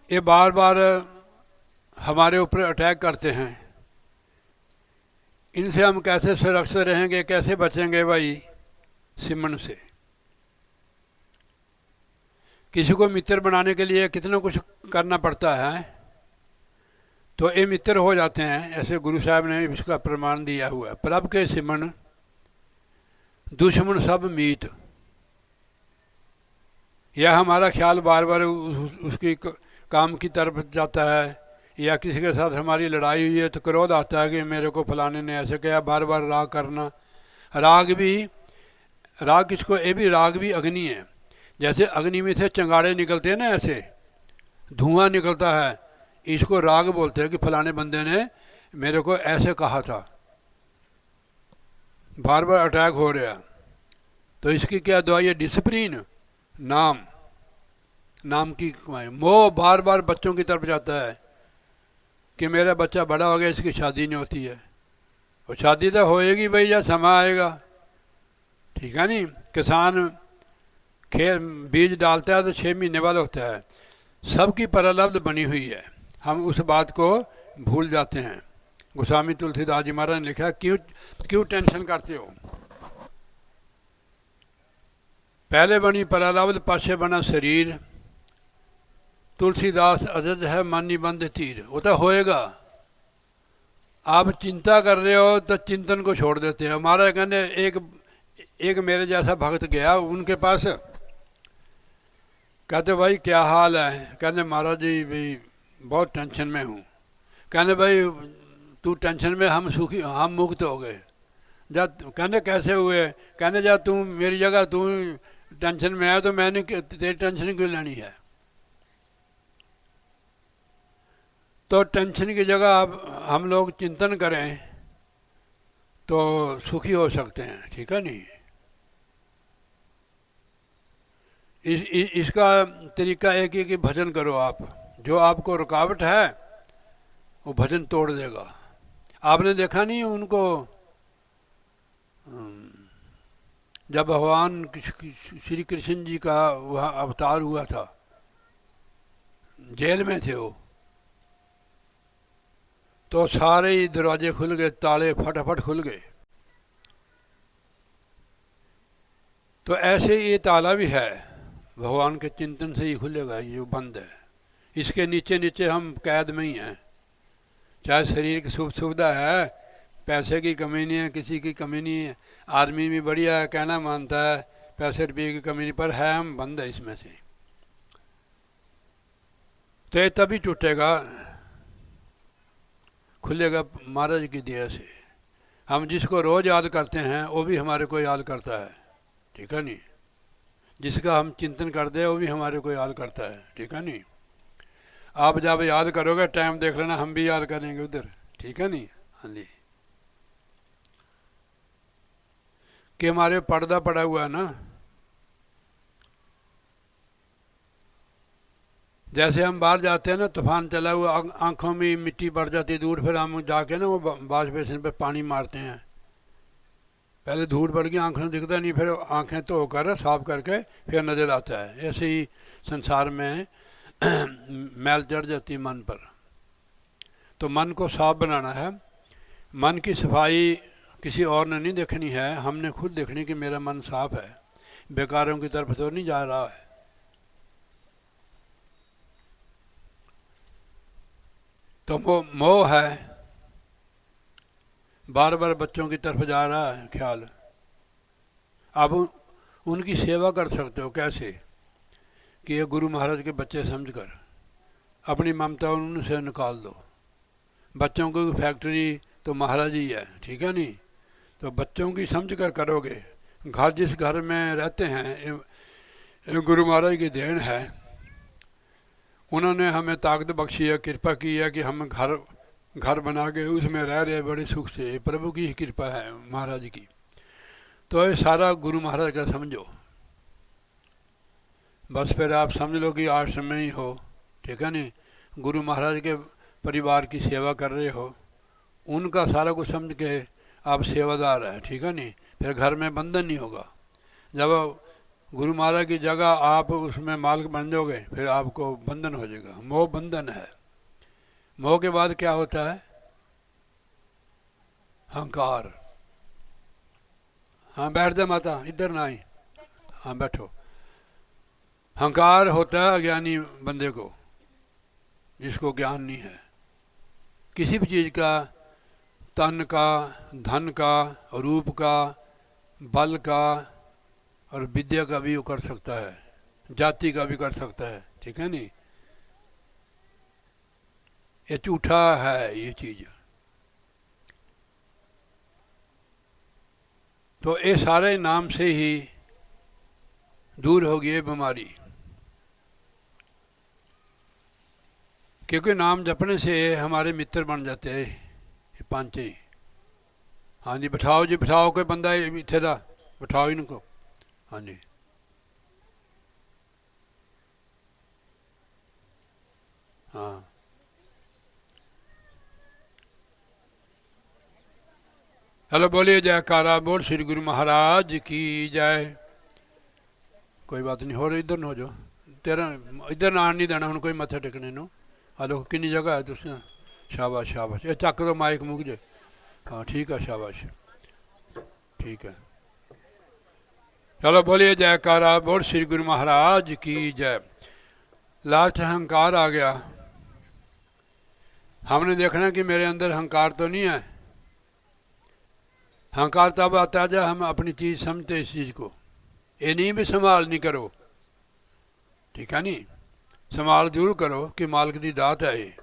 ये बार बार हमारे ऊपर अटैक करते हैं। इनसे हम कैसे सुरक्षित रहेंगे, कैसे बचेंगे भाई? सिमरन से। किसी को मित्र बनाने के लिए कितना कुछ करना पड़ता है, तो ये मित्र हो जाते हैं। ऐसे गुरु साहब ने इसका प्रमाण दिया हुआ है, प्रभ के सिमरन दुश्मन सब मीत। या हमारा ख्याल बार बार उसकी काम की तरफ जाता है, या किसी के साथ हमारी लड़ाई हुई है तो क्रोध आता है कि मेरे को फलाने ने ऐसे किया, बार बार राग करना। राग किसको, ये भी राग भी अग्नि है। जैसे अग्नि में से चंगाड़े निकलते हैं ना, ऐसे धुआं निकलता है, इसको राग बोलते हैं कि फलाने बंदे ने मेरे को ऐसे कहा था, बार बार अटैक हो रहा। तो इसकी क्या दवाई है? डिसिप्लिन, नाम की कमाई। मोह बार बार बच्चों की तरफ जाता है कि मेरा बच्चा बड़ा हो गया, इसकी शादी नहीं होती है। और शादी तो होएगी भाई, जब समय आएगा, ठीक है नहीं। किसान खेत बीज डालता है तो 6 महीने बाद होता है। सबकी प्रारब्ध बनी हुई है, हम उस बात को भूल जाते हैं। गोस्वामी तुलसीदास जी महाराज ने लिखा, क्यों टेंशन करते हो? पहले बनी प्रारब्ध, पाछे बना शरीर। तुलसीदास अजद है मन निबंध तीर। वो तो होएगा। आप चिंता कर रहे हो तो चिंतन को छोड़ देते हैं। हमारा कहने एक मेरे जैसा भक्त गया उनके पास, कहते भाई क्या हाल है? कहने महाराज जी भाई बहुत टेंशन में हूँ। कहने भाई तू टेंशन में, हम मुक्त हो गए। जब कहने कैसे हुए? कहने जब तू मेरी जगह तू टेंशन में है तो मैंने तेरी टेंशन क्यों लेनी है? तो टेंशन की जगह अब हम लोग चिंतन करें तो सुखी हो सकते हैं, ठीक है नहीं। इसका तरीका एक ही कि भजन करो आप। जो आपको रुकावट है वो भजन तोड़ देगा। आपने देखा नहीं उनको, जब भगवान श्री कृष्ण जी का वह अवतार हुआ था, जेल में थे वो, तो सारे ही दरवाजे खुल गए, ताले फटाफट खुल गए। तो ऐसे ये ताला भी है, भगवान के चिंतन से ही खुलेगा। ये जो बंद है, इसके नीचे नीचे हम कैद में ही हैं। चाहे शरीर की सुविधा है, पैसे की कमी नहीं है, किसी की कमी नहीं है, आदमी भी बढ़िया है, कहना मानता है, पैसे रुपये की कमी नहीं, पर है हम बंद है इसमें से। तो ये तभी टूटेगा, खुलेगा महाराज की दया से। हम जिसको रोज़ याद करते हैं वो भी हमारे को याद करता है, ठीक है नहीं। जिसका हम चिंतन करते हैं वो भी हमारे को याद करता है, ठीक है नहीं। आप जब याद करोगे टाइम देख लेना, हम भी याद करेंगे उधर, ठीक है नहीं। हाँ जी, कि हमारे पर्दा पड़ा हुआ है ना। जैसे हम बाहर जाते हैं ना, तूफान चला हुआ, आंखों में मिट्टी पड़ जाती है दूर, फिर हम जाके ना वो वाश बेसिन पे पानी मारते हैं। पहले धूल पड़ गई, आंखों से दिखता नहीं, फिर आंखें धोकर साफ करके फिर नज़र आता है। ऐसे ही संसार में मैल चढ़ जाती है मन पर। तो मन को साफ बनाना है। मन की सफाई किसी और ने नहीं देखनी है, हमने खुद देखनी कि मेरा मन साफ है, बेकारों की तरफ तो नहीं जा रहा है। तो मोह है, बार बार बच्चों की तरफ जा रहा है ख्याल। आप उनकी सेवा कर सकते हो कैसे? कि ये गुरु महाराज के बच्चे समझकर अपनी ममता उनसे निकाल दो। बच्चों की फैक्ट्री तो महाराज ही है, ठीक है नहीं। तो बच्चों की समझ कर करोगे। घर जिस घर में रहते हैं ये गुरु महाराज की देन है। उन्होंने हमें ताकत बख्शी है, कृपा की है कि हम घर बना के उसमें रह रहे बड़े सुख से। प्रभु की ही कृपा है, महाराज की। तो ये सारा गुरु महाराज का समझो। बस फिर आप समझ लो कि आश्रम में ही हो, ठीक है नहीं। गुरु महाराज के परिवार की सेवा कर रहे हो, उनका सारा कुछ समझ के आप सेवादार है, ठीक है नहीं। फिर घर में बंधन नहीं होगा। जब गुरु महाराज की जगह आप उसमें मालिक बन जाओगे फिर आपको बंधन हो जाएगा। मोह बंधन है। मोह के बाद क्या होता है? अहंकार। हाँ बैठ जा माता, इधर ना आई, हाँ बैठो। अहंकार होता है अज्ञानी बंदे को, जिसको ज्ञान नहीं है किसी भी चीज़ का, तन का, धन का, रूप का, बल का और विद्या का भी वो कर सकता है। जाति का भी कर सकता है, ठीक है नहीं। ये झूठा है ये चीज़। तो ये सारे नाम से ही दूर हो गई बीमारी, क्योंकि नाम जपने से हमारे मित्र बन जाते हैं ये पांच ही। हाँ जी, बिठाओ जी बिठाओ, कोई बंदा इत्थे दा बिठाओ इनको। हाँ जी, हाँ। हेलो, बोलिए जयकारा बोल श्री गुरु महाराज की जय। कोई बात नहीं, हो रही इधर न हो जाओ, तेरा इधर आन नहीं देना हूँ कोई मत्था टेकने नो। हेलो, किन्नी जगह है तुस? शाबाश शाबाश, ये चक दो माइक मुक जे। हाँ ठीक है, शाबाश, ठीक है। चलो बोलिए जयकारा बोल श्री गुरु महाराज की जय। लास्ट अहंकार आ गया। हमने देखना कि मेरे अंदर अहंकार तो नहीं है। अहंकार तब आता है जब हम अपनी चीज़ समझते इस चीज़ को। ये नहीं भी संभाल नहीं करो, ठीक है नहीं, संभाल जरूर करो कि मालिक की दात है, ये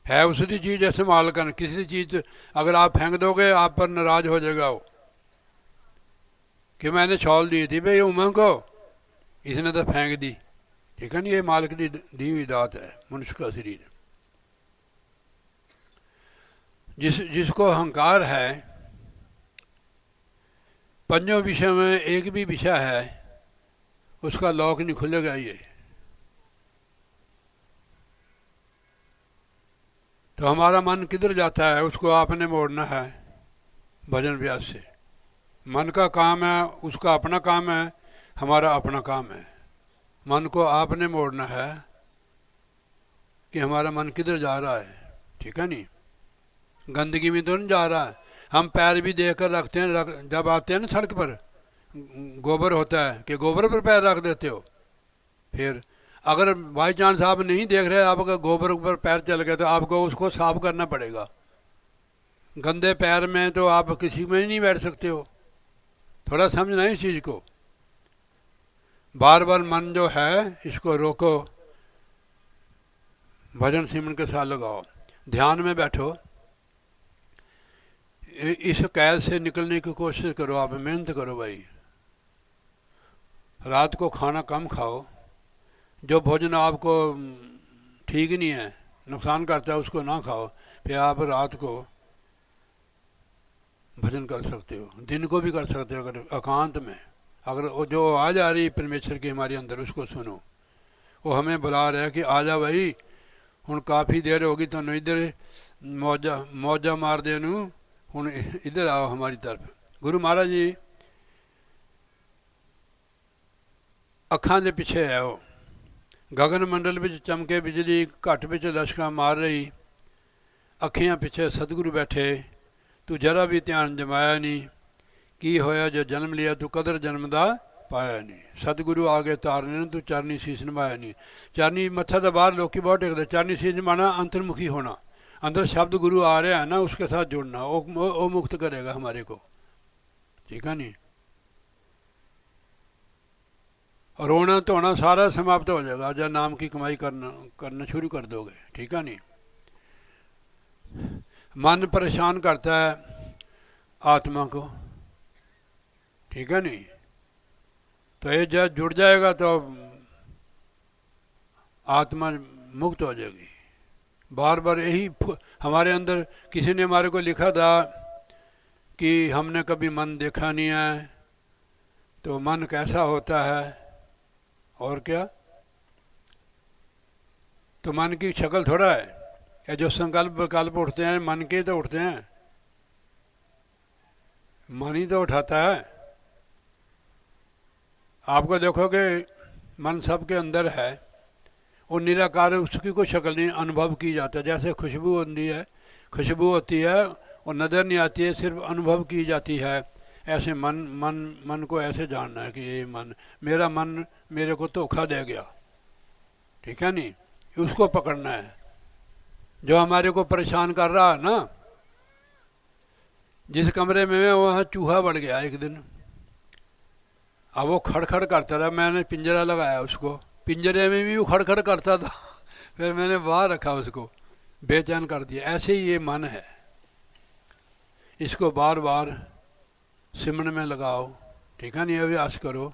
है उसकी चीज़ है, संभाल कर। किसी चीज़ अगर आप फेंक दोगे आप पर नाराज हो जाएगा वो, कि मैंने छौल दी थी भाई उमंग को, इसने तो फेंक दी, ठीक है नहीं। ये मालिक की दी हुई दात है, मनुष्य का शरीर। जिसको अहंकार है, पंजों विषय में एक भी विषय है उसका लॉक नहीं खुलेगा ये। तो हमारा मन किधर जाता है उसको आपने मोड़ना है भजन व्यास से। मन का काम है, उसका अपना काम है, हमारा अपना काम है। मन को आपने मोड़ना है कि हमारा मन किधर जा रहा है, ठीक है नहीं। गंदगी में तो नहीं जा रहा है। हम पैर भी देख कर रखते हैं, जब आते हैं ना सड़क पर गोबर होता है कि गोबर पर पैर रख देते हो। फिर अगर बाई चांस आप नहीं देख रहे, आपका गोबर पर पैर चल गया तो आपको उसको साफ करना पड़ेगा। गंदे पैर में तो आप किसी में ही नहीं बैठ सकते हो। थोड़ा समझना इस चीज़ को। बार बार मन जो है इसको रोको, भजन सिमरन के साथ लगाओ, ध्यान में बैठो, इस कैद से निकलने की कोशिश करो। आप मेहनत करो भाई, रात को खाना कम खाओ, जो भोजन आपको ठीक नहीं है, नुकसान करता है, उसको ना खाओ। फिर आप रात को भजन कर सकते हो, दिन को भी कर सकते हो। अगर एकांत में अगर वो जो आवाज़ आ रही परमेश्वर की हमारे अंदर, उसको सुनो। वो हमें बुला रहा है कि आ जा भाई, हुण काफ़ी देर होगी तो इधर मौजा मार देनू, हुण इधर आओ हमारी तरफ। गुरु महाराज जी अखां दे पिछे है, वो गगन मंडल में चमके बिजली, घट में लश्कां मार रही, अखियां पिछे सतगुरु बैठे, तू जरा भी ध्यान जमाया नहीं, की होया जो जन्म लिया तू कदर जन्म दा पाया नहीं। सतगुरु आगे तारने तू चरनी शीश नवाया नहीं। चरनी मत्था तो बाहर लोग बहुत टेकते, चरनी शीश नवाना अंतर्मुखी होना। अंदर शब्द गुरु आ रहा है ना, उसके साथ जुड़ना, वो मुक्त करेगा हमारे को, ठीक है नहीं। रोना धोना सारा समाप्त हो जाएगा जब नाम की कमाई करना शुरू कर दोगे, ठीक है नहीं। मन परेशान करता है आत्मा को, ठीक है नहीं। तो ये जब जुड़ जाएगा तो आत्मा मुक्त हो जाएगी। बार बार यही हमारे अंदर किसी ने हमारे को लिखा था कि हमने कभी मन देखा नहीं है, तो मन कैसा होता है और क्या। तो मन की शक्ल थोड़ा है, ये जो संकल्प विकल्प उठते हैं मन के तो उठते हैं, मन ही तो उठाता है। आपको देखोगे मन सबके अंदर है, और निराकार उसकी कोई शक्ल नहीं, अनुभव की जाता है। जैसे खुशबू होती है, खुशबू होती है और नज़र नहीं आती है, सिर्फ अनुभव की जाती है। ऐसे मन को ऐसे जानना है कि ये मन, मेरा मन मेरे को धोखा दे गया, ठीक है नहीं। उसको पकड़ना है जो हमारे को परेशान कर रहा है ना। जिस कमरे में वहाँ चूहा बढ़ गया एक दिन, अब वो खड़खड़ करता रहा, मैंने पिंजरा लगाया उसको, पिंजरे में भी वो खड़खड़ करता था, फिर मैंने बाहर रखा उसको, बेचैन कर दिया। ऐसे ही ये मन है, इसको बार बार सिमरन में लगाओ, ठीक है नहीं, अभ्यास करो,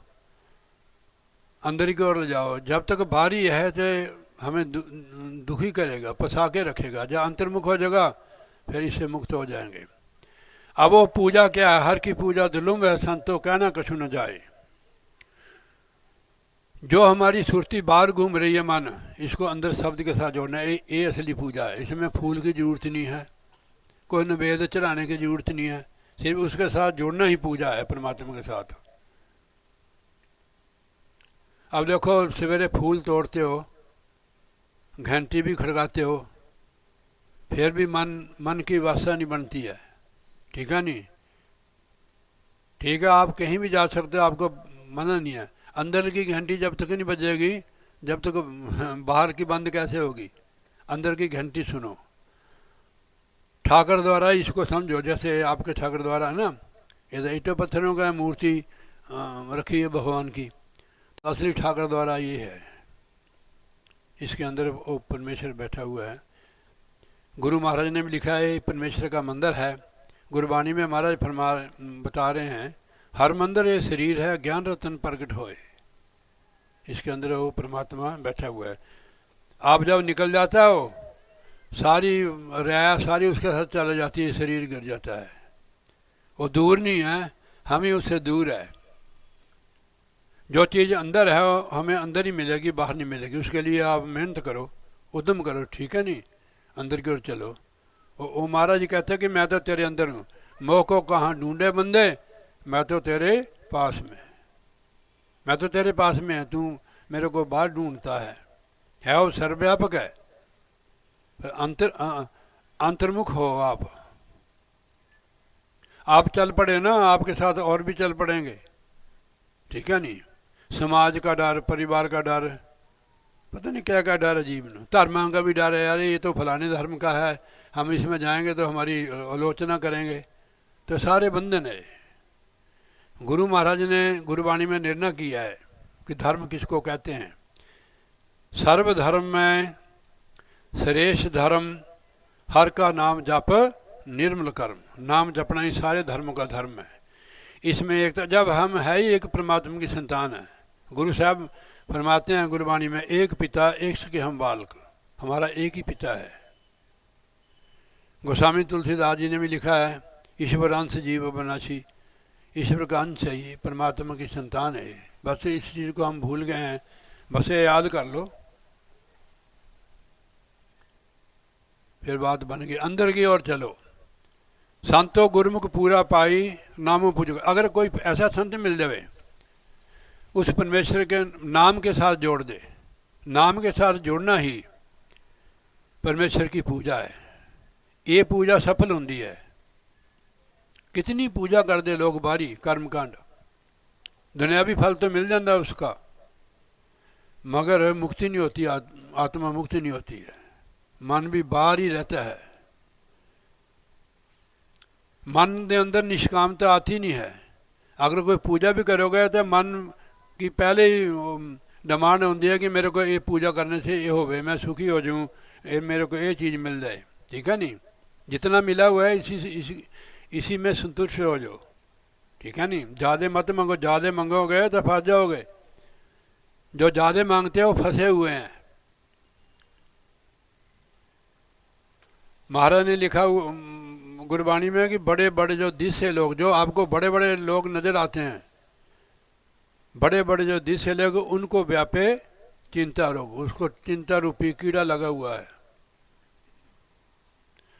अंदर की ओर ले जाओ। जब तक भारी है तो हमें दुखी करेगा, फंसा के रखेगा। जब अंतर्मुख हो जाएगा फिर इससे मुक्त हो जाएंगे। अब वो पूजा क्या है? हर की पूजा दिलुम वह संतो कहना कछु न जाए। जो हमारी सुरती बाहर घूम रही है मन, इसको अंदर शब्द के साथ जोड़ना है, ये असली पूजा है। इसमें फूल की जरूरत नहीं है, कोई नवेद चढ़ाने की जरूरत नहीं है, सिर्फ उसके साथ जुड़ना ही पूजा है परमात्मा के साथ। अब देखो, सवेरे फूल तोड़ते हो, घंटी भी खड़काते हो, फिर भी मन की वासना नहीं बनती है, ठीक है नहीं? ठीक है, आप कहीं भी जा सकते हो, आपको मना नहीं है। अंदर की घंटी जब तक नहीं बजेगी, जब तक बाहर की बंद कैसे होगी? अंदर की घंटी सुनो। ठाकर द्वारा इसको समझो, जैसे आपके ठाकर द्वारा है ना, ये ईंटों पत्थरों का मूर्ति रखी है भगवान की, तो असली ठाकर द्वारा ये है, इसके अंदर वो परमेश्वर बैठा हुआ है। गुरु महाराज ने भी लिखा है परमेश्वर का मंदिर है। गुरबाणी में महाराज बता रहे हैं, हर मंदिर ये शरीर है, ज्ञान रतन प्रकट होए। इसके अंदर वो परमात्मा बैठा हुआ है। आप जब निकल जाता हो, सारी राया सारी उसके साथ चला जाती है, शरीर गिर जाता है। वो दूर नहीं है, हम ही उससे दूर है। जो चीज़ अंदर है वो हमें अंदर ही मिलेगी, बाहर नहीं मिलेगी। उसके लिए आप मेहनत करो, उद्यम करो, ठीक है नहीं? अंदर की ओर चलो। वो महाराज जी कहते हैं कि मैं तो तेरे अंदर हूँ, मोह को कहाँ ढूंढे बंदे, मैं तो तेरे पास में, मैं तो तेरे पास में है, तू मेरे को बाहर ढूंढता है वो सर्वव्यापक है। अंतर्मुख हो आप चल पड़े ना, आपके साथ और भी चल पड़ेंगे, ठीक है नहीं? समाज का डर, परिवार का डर, पता नहीं क्या क्या डर, अजीब न। धर्म का भी डर है, यार ये तो फलाने धर्म का है, हम इसमें जाएंगे तो हमारी आलोचना करेंगे, तो सारे बंधन है। गुरु महाराज ने गुरबाणी में निर्णय किया है कि धर्म किसको कहते हैं। सर्वधर्म में श्रेष्ठ धर्म हर का नाम जप निर्मल कर्म। नाम जपना ही सारे धर्मों का धर्म है। इसमें एक तो जब हम है ही एक परमात्मा की संतान है। गुरु साहब फरमाते हैं गुरबाणी में, एक पिता एक सके हम बालक, हमारा एक ही पिता है। गोस्वामी तुलसीदास जी ने भी लिखा है, ईश्वर अंश जीव बनासी, ईश्वर का अंश है, ये परमात्मा की संतान है। बस इस चीज़ को हम भूल गए हैं, बस ये याद कर लो, फिर बात बन गई। अंदर की ओर चलो। संतो गुरमुख पूरा पाई नामो पूजो। अगर कोई ऐसा संत मिल जाए, उस परमेश्वर के नाम के साथ जोड़ दे। नाम के साथ जुड़ना ही परमेश्वर की पूजा है। ये पूजा सफल होती है। कितनी पूजा कर दे लोग बारी कर्मकांड, दुनियावी फल तो मिल जाता है उसका, मगर मुक्ति नहीं होती, आत्मा मुक्ति नहीं होती है। मन भी बाहर ही रहता है। मन के अंदर निष्कामता आती नहीं है। अगर कोई पूजा भी करोगे तो मन की पहले ही डिमांड होती है कि मेरे को ये पूजा करने से ये होवे, मैं सुखी हो जाऊँ, मेरे को ये चीज़ मिल जाए, ठीक है नहीं? जितना मिला हुआ है इसी में संतुष्ट हो जाओ, ठीक है नहीं? ज़्यादा मत मांगो, ज़्यादा मांगोगे तो फंस जाओगे। जो ज़्यादा मांगते हो फंसे हुए हैं। महाराज ने लिखा गुरबाणी में कि बड़े बड़े जो दिस है लोग, जो आपको बड़े बड़े लोग नजर आते हैं, बड़े बड़े जो दिस है लोग, उनको व्यापे चिंता रोग। उसको चिंता रूपी कीड़ा लगा हुआ है।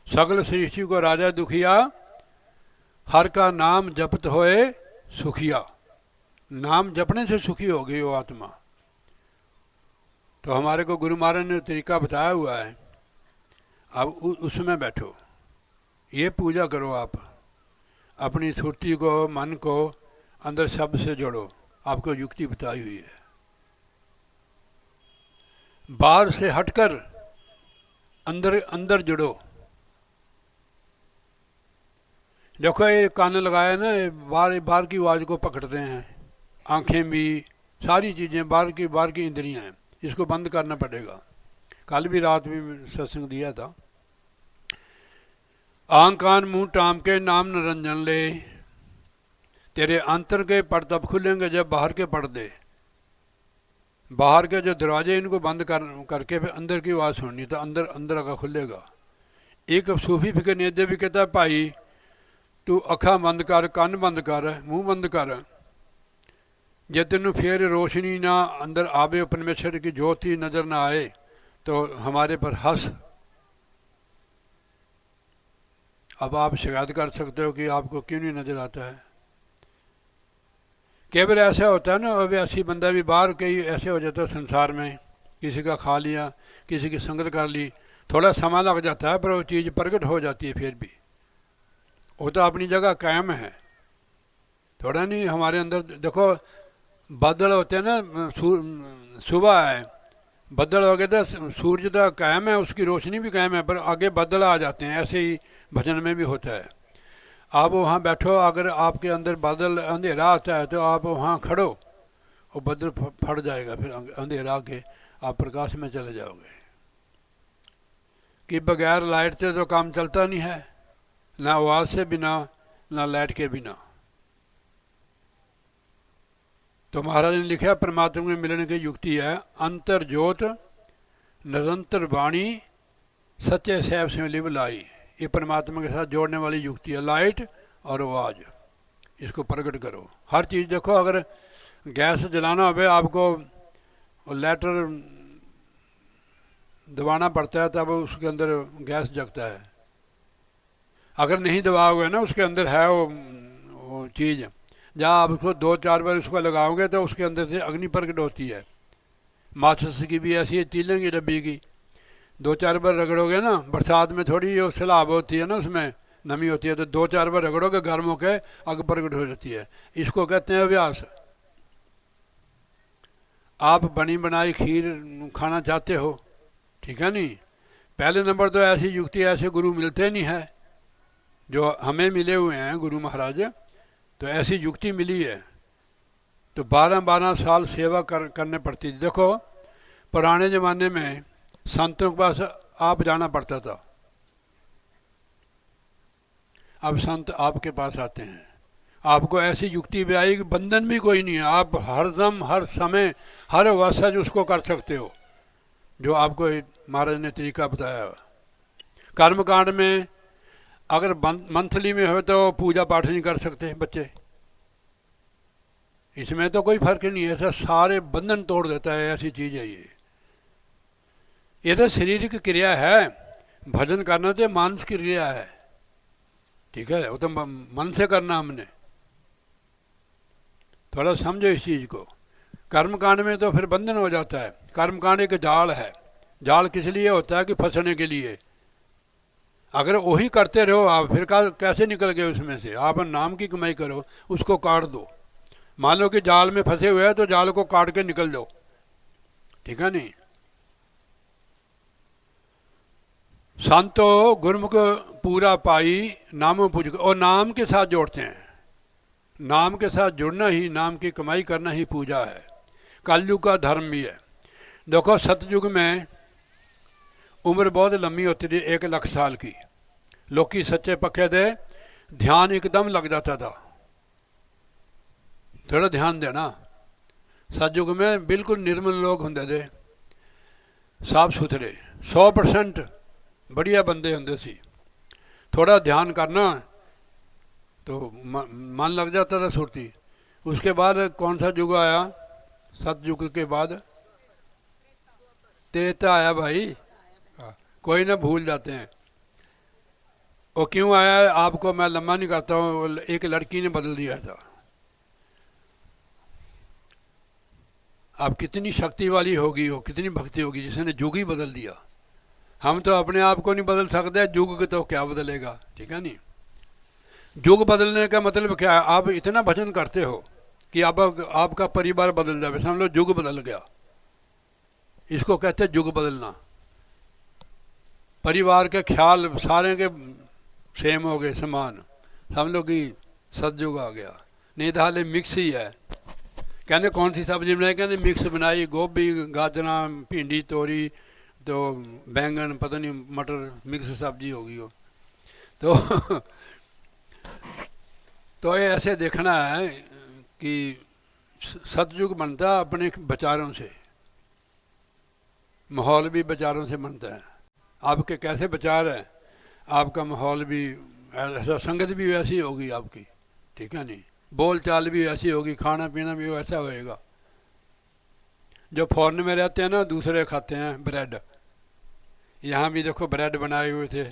सगल सृष्टि को राजा दुखिया, हर का नाम जपत होए सुखिया। नाम जपने से सुखी हो गई वो आत्मा। तो हमारे को गुरु महाराज ने तरीका बताया हुआ है, अब उसमें बैठो, ये पूजा करो। आप अपनी सुरती को, मन को अंदर शब्द से जोड़ो। आपको युक्ति बताई हुई है। बाहर से हटकर अंदर अंदर जुड़ो। देखो ये कान लगाया ना, बार बार की आवाज़ को पकड़ते हैं, आंखें भी, सारी चीज़ें बाहर की इंद्रियां हैं, इसको बंद करना पड़ेगा। कल भी रात में सत्संग दिया था। आंख कान मुंह टाम के नाम निरंजन ले, तेरे अंतर के पट तब खुलेंगे जब बाहर के पर्दे, बाहर के जो दरवाजे इनको बंद करके फिर अंदर की आवाज़ सुननी, तो अंदर का खुलेगा। एक सूफी फिक्र नेदे भी कहता है, भाई तू अखा बंद कर, कन्न बंद कर, मुंह बंद कर, जे तेन फिर रोशनी ना अंदर आवे, परमेश्वर की ज्योति नज़र ना आए तो हमारे पर हंस। अब आप शिकायत कर सकते हो कि आपको क्यों नहीं नज़र आता है। कई बार ऐसा होता है ना, अब ऐसी बंदा भी बाहर कई ऐसे हो जाता है संसार में, किसी का खा लिया, किसी की संगत कर ली, थोड़ा समय लग जाता है पर वो चीज़ प्रकट हो जाती है। फिर भी वो तो अपनी जगह कायम है, थोड़ा नहीं। हमारे अंदर देखो बादल होते हैं ना, सुबह है, बदल हो गए तो सूरज तो कायम है, उसकी रोशनी भी कायम है, पर आगे बादल आ जाते हैं। ऐसे ही भजन में भी होता है। आप वहाँ बैठो, अगर आपके अंदर बादल अंधेरा आता है तो आप वहाँ खड़ो, वो बादल फट जाएगा, फिर अंधेरा के आप प्रकाश में चले जाओगे। कि बगैर लाइट से तो काम चलता नहीं है, ना आवाज़ से बिना, ना लाइट के बिना। तो महाराज ने लिखा, परमात्मा में मिलने की युक्ति है अंतर ज्योत निरंतर वाणी सच्चे सैब से लिव लाई। ये परमात्मा के साथ जोड़ने वाली युक्ति है, लाइट और आवाज़, इसको प्रकट करो। हर चीज़ देखो, अगर गैस जलाना हो आपको लेटर दबाना पड़ता है तब उसके अंदर गैस जगता है। अगर नहीं दबाओगे ना, उसके अंदर है वो चीज़, जहाँ आप उसको 2-4 बार उसको लगाओगे तो उसके अंदर से अग्नि प्रकट होती है। माचिस की भी ऐसी है, तीले की डब्बी की, 2-4 बार रगड़ोगे ना, बरसात में थोड़ी जो सैलाब होती है ना, उसमें नमी होती है, तो 2-4 बार रगड़ोगे, गर्म होकर आग प्रकट हो जाती है। इसको कहते हैं अभ्यास। आप बनी बनाई खीर खाना चाहते हो, ठीक है नहीं, पहले नंबर तो ऐसी युक्ति, ऐसे गुरु मिलते नहीं है जो हमें मिले हुए हैं गुरु महाराज। तो ऐसी युक्ति मिली है तो 12-12 साल सेवा करने पड़ती थी। देखो पुराने ज़माने में संतों के पास आप जाना पड़ता था, अब संत आपके पास आते हैं। आपको ऐसी युक्ति भी आई कि बंधन भी कोई नहीं है, आप हर दम हर समय हर अवस्था जो उसको कर सकते हो, जो आपको महाराज ने तरीका बताया। कर्मकांड में अगर मंथली में हो तो पूजा पाठ नहीं कर सकते बच्चे, इसमें तो कोई फर्क नहीं है, ऐसा सारे बंधन तोड़ देता है, ऐसी चीज़ है ये तो शारीरिक क्रिया है। भजन करना तो मानस की क्रिया है, ठीक है, वो तो मन से करना हमने, थोड़ा समझो इस चीज़ को। कर्मकांड में तो फिर बंधन हो जाता है। कर्मकांड एक जाल है, जाल किस लिए होता है कि फंसने के लिए। अगर वही करते रहो आप, फिर कैसे निकल गए उसमें से। आप नाम की कमाई करो, उसको काट दो। मान लो कि जाल में फंसे हुए हैं तो जाल को काट के निकल दो, ठीक है नहीं। संतो गुरमुख पूरा पाई नामों पूज, और नाम के साथ जोड़ते हैं। नाम के साथ जुड़ना ही, नाम की कमाई करना ही पूजा है। कलयुग का धर्म भी है। देखो सतयुग में उम्र बहुत लंबी होती थी, 1 लाख साल की। लोकी सच्चे पक्के थे, ध्यान एकदम लग जाता था। थोड़ा ध्यान देना, सतयुग में बिल्कुल निर्मल लोग होंगे थे, साफ सुथरे, 100% बढ़िया बंदे होंगे सी। थोड़ा ध्यान करना तो मन लग जाता था सुरती। उसके बाद कौन सा युग आया? सतयुग के बाद त्रेता आया भाई, कोई ना भूल जाते हैं। वो क्यों आया है आपको मैं लंबा नहीं करता हूँ। एक लड़की ने बदल दिया था। आप कितनी शक्ति वाली होगी हो, कितनी भक्ति होगी जिसने युग ही बदल दिया। हम तो अपने आप को नहीं बदल सकते, युग तो क्या बदलेगा, ठीक है नहीं। युग बदलने का मतलब क्या है? आप इतना भजन करते हो कि अब आपका परिवार बदल जाए, समझ लो युग बदल गया। इसको कहते हैं युग बदलना। परिवार के ख्याल सारे के सेम हो गए, समान, समझ लो कि सतयुग आ गया। नहीं तो हाले मिक्स ही है, कहने कौन सी सब्जी बनाई, कहने मिक्स बनाई, गोभी गाजरा भिंडी तोरी तो बैंगन पता नहीं मटर मिक्स सब्जी होगी वो। तो तो ये ऐसे देखना है कि सतयुग बनता है अपने विचारों से, माहौल भी विचारों से बनता है। आपके कैसे विचार हैं, आपका माहौल भी ऐसा, संगत भी वैसी होगी आपकी, ठीक है नहीं, बोल चाल भी ऐसी होगी, खाना पीना भी वैसा होएगा। जो फॉरेन में रहते हैं ना, दूसरे खाते हैं ब्रेड, यहाँ भी देखो ब्रेड बनाए हुए थे।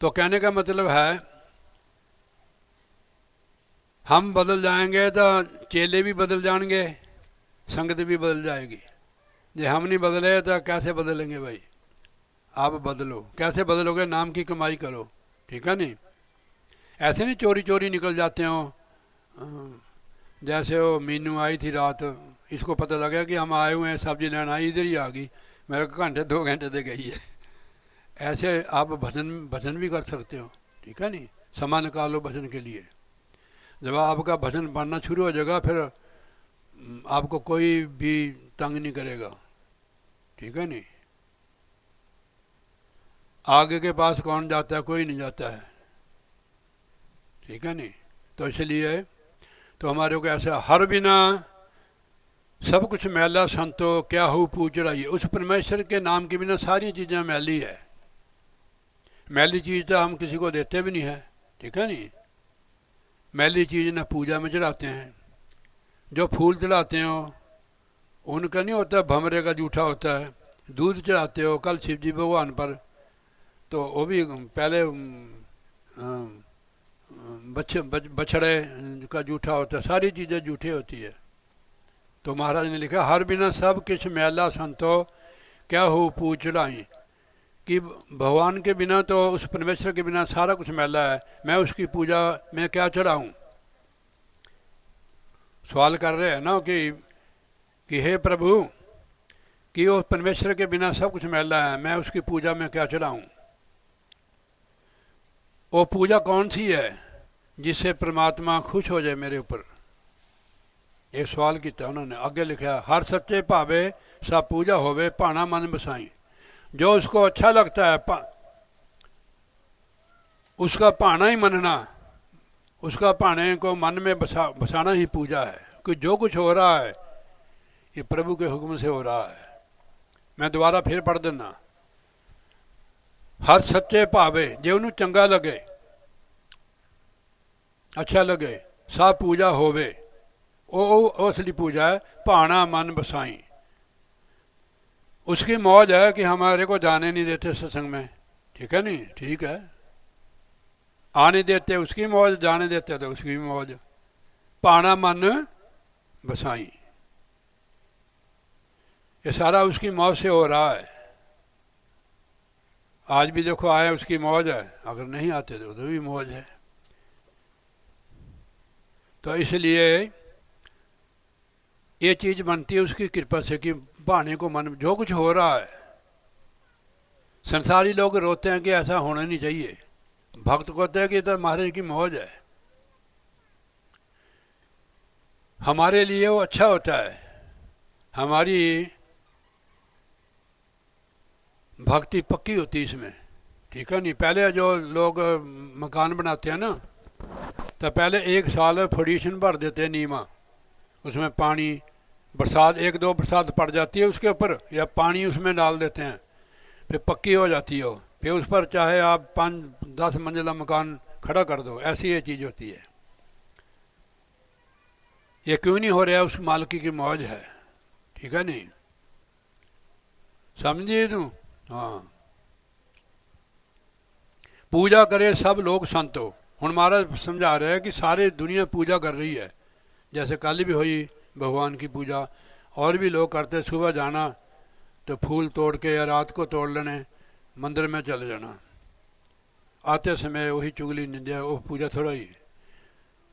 तो कहने का मतलब है हम बदल जाएंगे तो चेले भी बदल जाएंगे, संगत भी बदल जाएगी। जे हम नहीं बदले तो कैसे बदलेंगे भाई? आप बदलो। कैसे बदलोगे? नाम की कमाई करो, ठीक है नहीं। ऐसे नहीं चोरी चोरी निकल जाते हो। जैसे वो मीनू आई थी रात, इसको पता लगा कि हम आए हुए हैं, सब्जी लेना आई, इधर ही आ गई, मेरे को घंटे 2 घंटे से गई है। ऐसे आप भजन भजन भी कर सकते हो, ठीक है नहीं। समय निकालो भजन के लिए। जब आपका भजन पढ़ना शुरू हो जाएगा फिर आपको कोई भी तंग नहीं करेगा, ठीक है नहीं। आगे के पास कौन जाता है? कोई नहीं जाता है, ठीक है नहीं। तो इसलिए तो हमारे को ऐसा हर बिना सब कुछ मैला संतो क्या हो पूज रही है। उस परमेश्वर के नाम के बिना सारी चीज़ें मैली है। मैली चीज़ तो हम किसी को देते भी नहीं है, ठीक है नहीं। मैली चीज़ न पूजा में चढ़ाते हैं। जो फूल चढ़ाते हो उनका नहीं होता, भमरे का जूठा होता है। दूध चढ़ाते हो कल शिव जी भगवान पर, तो वो भी पहले बछड़े का जूठा होता है। सारी चीज़ें जूठी होती है। तो महाराज ने लिखा हर बिना सब किछ मैला संतो क्या हो पूज चढ़ाई, कि भगवान के बिना तो उस परमेश्वर के बिना सारा कुछ मैला है, मैं उसकी पूजा में क्या चढ़ाऊँ। सवाल कर रहे हैं ना कि हे प्रभु, कि उस परमेश्वर के बिना सब कुछ मैला है, मैं उसकी पूजा में क्या चढ़ाऊँ। वो पूजा कौन सी है जिससे परमात्मा खुश हो जाए मेरे ऊपर? एक सवाल किया उन्होंने। आगे लिखा हर सच्चे भावे सब पूजा होवे भाना मन बसाई। जो उसको अच्छा लगता है उसका भाना ही मनना, उसका भाने को मन में बसाना ही पूजा है। कि जो कुछ हो रहा है ये प्रभु के हुक्म से हो रहा है। मैं दोबारा फिर पढ़ देना। हर सच्चे भावे जे उन्हें चंगा लगे, अच्छा लगे, सब पूजा होवे, वो असली पूजा है। भाना मन बसाई, उसकी मौज है कि हमारे को जाने नहीं देते सत्संग में, ठीक है नहीं, ठीक है। आने देते उसकी मौज, जाने देते तो उसकी मौज। भाना मन बसाई, ये सारा उसकी मौज से हो रहा है। आज भी देखो आए उसकी मौज है, अगर नहीं आते तो उधर भी मौज है। तो इसलिए ये चीज़ बनती है उसकी कृपा से कि भाने को मन, जो कुछ हो रहा है। संसारी लोग रोते हैं कि ऐसा होना नहीं चाहिए, भक्त कहते हैं कि तो महाराज की मौज है। हमारे लिए वो अच्छा होता है, हमारी भक्ति पक्की होती है इसमें, ठीक है नहीं। पहले जो लोग मकान बनाते हैं ना, तो पहले 1 साल फॉडिशन भर देते हैं नीमा, उसमें पानी, बरसात 1-2 बरसात पड़ जाती है उसके ऊपर, या पानी उसमें डाल देते हैं, फिर पक्की हो जाती है। फिर उस पर चाहे आप 5-10 मंजिला मकान खड़ा कर दो, ऐसी ये चीज़ होती है। ये क्यों नहीं हो रहा है? उस मालिक की मौज है, ठीक है नहीं। समझिए तू? हाँ। पूजा करे सब लोग संतो। हुण महाराज समझा रहे हैं कि सारी दुनिया पूजा कर रही है। जैसे कल भी हुई भगवान की पूजा, और भी लोग करते। सुबह जाना तो फूल तोड़ के या रात को तोड़ लेने, मंदिर में चले जाना, आते समय वही चुगली निंदा, वो पूजा थोड़ा ही।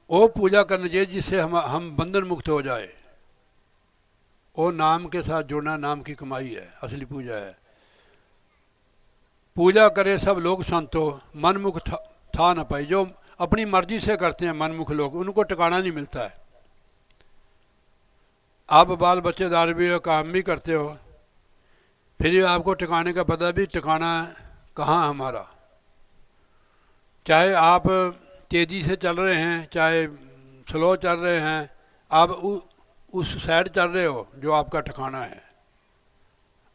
वो पूजा करनी चाहिए जिससे हम बंधन मुक्त हो जाए। वो नाम के साथ जुड़ना नाम की कमाई है, असली पूजा है। पूजा करे सब लोग संतो मन मुख था न पाई। जो अपनी मर्जी से करते हैं मनमुख लोग, उनको ठिकाना नहीं मिलता है। आप बाल बच्चेदार भी हो, काम भी करते हो, फिर भी आपको ठिकाने का पता भी ठिकाना कहाँ हमारा। चाहे आप तेज़ी से चल रहे हैं चाहे स्लो चल रहे हैं, आप उस साइड चल रहे हो जो आपका ठिकाना है।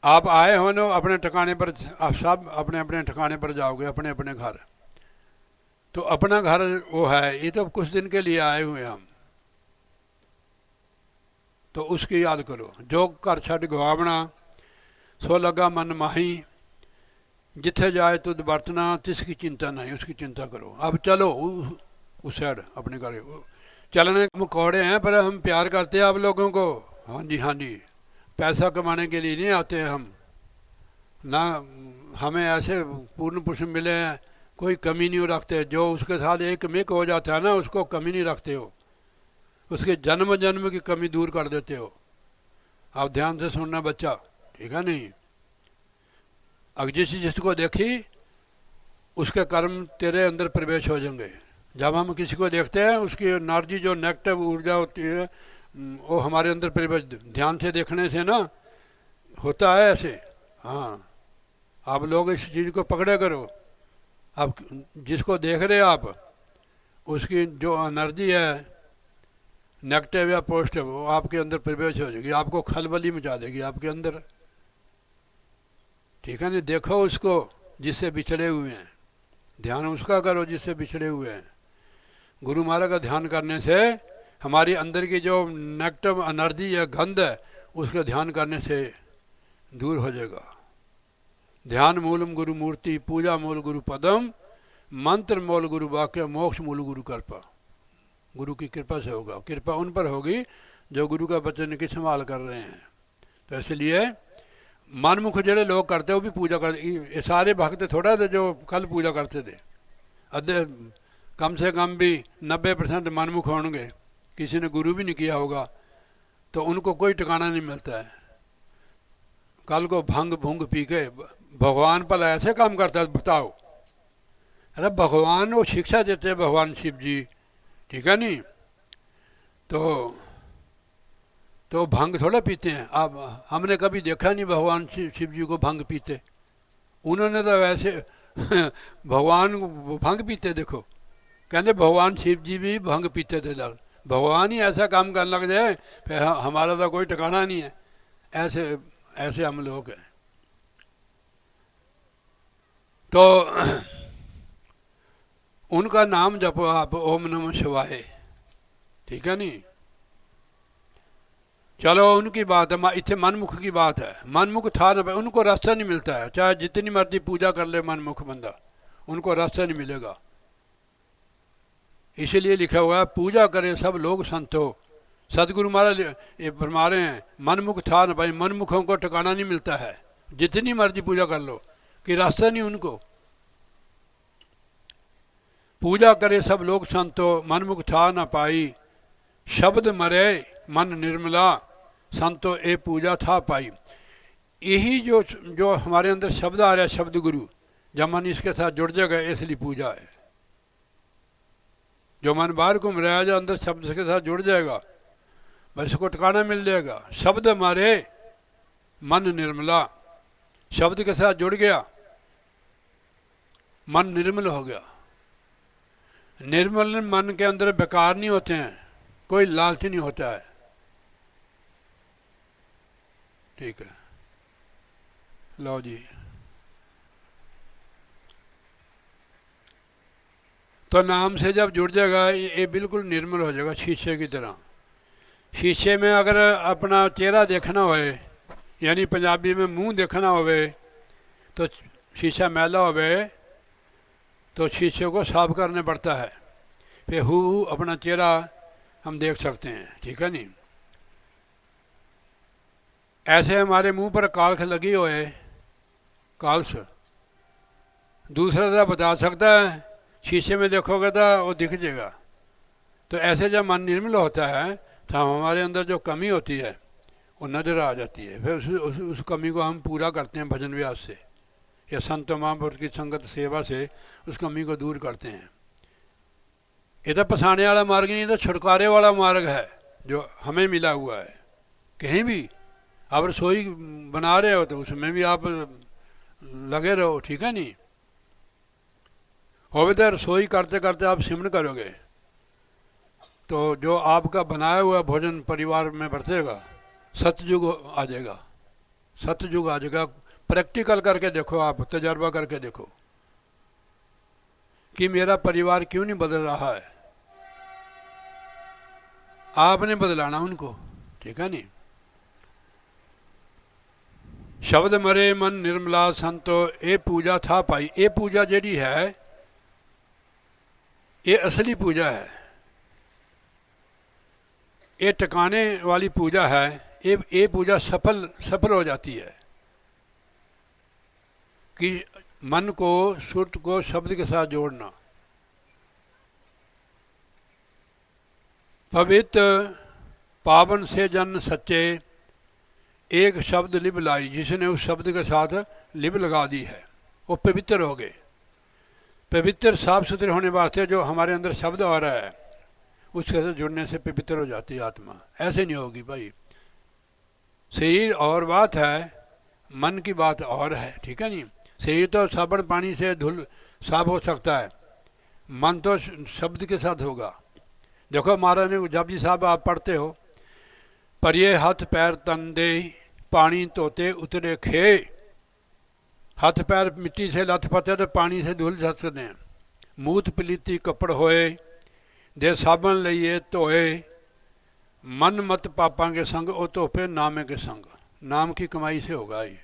आप आए हो ना अपने ठिकाने पर, आप सब अपने अपने ठिकाने पर जाओगे, अपने अपने घर। तो अपना घर वो है, ये तो कुछ दिन के लिए आए हुए हैं हम, तो उसकी याद करो। जो घर छड़ गवावना सो लगा मन माही, जिथे जाए तुद बरतना तिसकी चिंता नहीं, उसकी चिंता करो। अब चलो उस साइड अपने घर। चलने मुखौड़े हैं पर हम प्यार करते हैं आप लोगों को। हाँ जी हाँ जी, पैसा कमाने के लिए नहीं आते हैं हम ना, हमें ऐसे पूर्ण पुरुष मिले हैं, कोई कमी नहीं रखते। जो उसके साथ एक मिक हो जाता है ना, उसको कमी नहीं रखते हो, उसके जन्म जन्म की कमी दूर कर देते हो। आप ध्यान से सुनना बच्चा, ठीक है नहीं। अब जिसको देखी उसके कर्म तेरे अंदर प्रवेश हो जाएंगे। जब हम किसी को देखते हैं उसकी एनर्जी जो नेगेटिव ऊर्जा होती है वो हमारे अंदर प्रवेश, ध्यान से देखने से ना होता है ऐसे। हाँ, आप लोग इस चीज़ को पकड़े करो। आप जिसको देख रहे हो आप, उसकी जो एनर्जी है नेगेटिव या पॉजिटिव, वो आपके अंदर प्रवेश हो जाएगी, आपको खलबली मचा देगी आपके अंदर, ठीक है नहीं। देखो उसको जिससे बिछड़े हुए हैं, ध्यान उसका करो जिससे बिछड़े हुए हैं। गुरु महाराज का ध्यान करने से हमारी अंदर की जो नेगेटिव एनर्जी या गंध है उसका ध्यान करने से दूर हो जाएगा। ध्यान मूलम गुरु मूर्ति, पूजा मूल गुरु पदम, मंत्र मूल गुरु वाक्य, मोक्ष मूल गुरु कृपा। गुरु की कृपा से होगा, कृपा उन पर होगी जो गुरु का वचन की संभाल कर रहे हैं। तो इसलिए मनमुख जड़े लोग करते वो भी पूजा करते, ये सारे भक्त थोड़ा थे जो कल पूजा करते थे। अद्धे कम से कम भी 90% मनमुख होंगे, किसी ने गुरु भी नहीं किया होगा, तो उनको कोई ठिकाना नहीं मिलता है। कल को भंग भुंग पी के भगवान पर ऐसे काम करता है, बताओ। अरे भगवान वो शिक्षा देते हैं, भगवान शिव जी, ठीक है नहीं। तो भंग थोड़ा पीते हैं। अब हमने कभी देखा नहीं भगवान शिव जी को भंग पीते। उन्होंने तो वैसे भगवान भंग पीते, देखो कहते भगवान शिव जी भी भंग पीते थे। भगवान ही ऐसा काम करने लग जाए फिर हमारा तो कोई ठिकाना नहीं है। ऐसे ऐसे हम लोग हैं। तो उनका नाम जपो आप, ओम नमः शिवाय, ठीक है नहीं। चलो उनकी बात है, इतने मनमुख की बात है। मनमुख था ना भाई, उनको रास्ता नहीं मिलता है, चाहे जितनी मर्जी पूजा कर ले मनमुख बंदा, उनको रास्ता नहीं मिलेगा। इसीलिए लिखा हुआ है पूजा करे सब लोग संतो। सदगुरु महाराज ये फरमा रहे हैं मनमुख था ना भाई, मनमुखों को ठिकाना नहीं मिलता है, जितनी मर्जी पूजा कर लो कि रास्ता नहीं उनको। पूजा करे सब लोग संतो, मनमुख था न पाई, शब्द मरे मन निर्मला, संतो ए पूजा था पाई। यही जो हमारे अंदर शब्द आ रहा है, शब्द गुरु, जब मन इसके साथ जुड़ जाएगा इसलिए पूजा है। जो मन बाहर घूम रहा है, जो अंदर शब्द के साथ जुड़ जाएगा बस इसको ठिकाना मिल जाएगा। शब्द मारे मन निर्मला, शब्द के साथ जुड़ गया मन निर्मल हो गया। निर्मल मन के अंदर बेकार नहीं होते हैं, कोई लालच नहीं होता है, ठीक है। लो जी, तो नाम से जब जुड़ जाएगा ये बिल्कुल निर्मल हो जाएगा, शीशे की तरह। शीशे में अगर अपना चेहरा देखना होए, यानी पंजाबी में मुंह देखना होवे, तो शीशा मैला होवे तो शीशे को साफ करने पड़ता है, फिर हु अपना चेहरा हम देख सकते हैं, ठीक है नहीं। ऐसे हमारे मुंह पर काल्ख लगी होए, काल्स, दूसरा तो बता सकता है, शीशे में देखोगे तो वो दिख जाएगा। तो ऐसे जब मन निर्मल होता है तो हमारे अंदर जो कमी होती है वो नज़र आ जाती है, फिर उस कमी को हम पूरा करते हैं भजन व्यास से या संत महापुरुष की संगत सेवा से उस कमी को दूर करते हैं। ये तो फंसाने वाला मार्ग नहीं, तो छुटकारे वाला मार्ग है जो हमें मिला हुआ है। कहीं भी आप रसोई बना रहे हो तो उसमें भी आप लगे रहो, ठीक है नहीं। हो तो रसोई करते करते आप सिमरन करोगे तो जो आपका बनाया हुआ भोजन परिवार में बरतेगा, सतयुग आ जाएगा, सतयुग आ जाएगा। प्रैक्टिकल करके देखो, आप तजर्बा करके देखो कि मेरा परिवार क्यों नहीं बदल रहा है। आपने बदलाना उनको, ठीक है नहीं। शब्द मरे मन निर्मला संतो, ये पूजा था पाई। ये पूजा जी है ये असली पूजा है, ये टकाने वाली पूजा है। ये पूजा सफल हो जाती है कि मन को, सुरत को शब्द के साथ जोड़ना। पवित्र पावन से जन सच्चे, एक शब्द लिब लाई। जिसने उस शब्द के साथ लिब लगा दी है वो पवित्र हो गए। पवित्र साफ सुथरे होने वास्ते जो हमारे अंदर शब्द आ रहा है उसके साथ जुड़ने से पवित्र हो जाती है आत्मा। ऐसे नहीं होगी भाई। शरीर और बात है, मन की बात और है, ठीक है नहीं। शरीर तो साबुन पानी से धुल साफ हो सकता है, मन तो शब्द के साथ होगा। देखो महाराज ने जपजी साहब आप पढ़ते हो, पर ये हाथ पैर तन दे पानी धोते उतरे खे। हाथ पैर मिट्टी से लथ पते तो पानी से धुल सकते हैं। मूत पलीती कपड़ होए दे साबन लइए धोए, मन मत पापा के संग ओ धोपे नामे के संग। नाम की कमाई से होगा ये,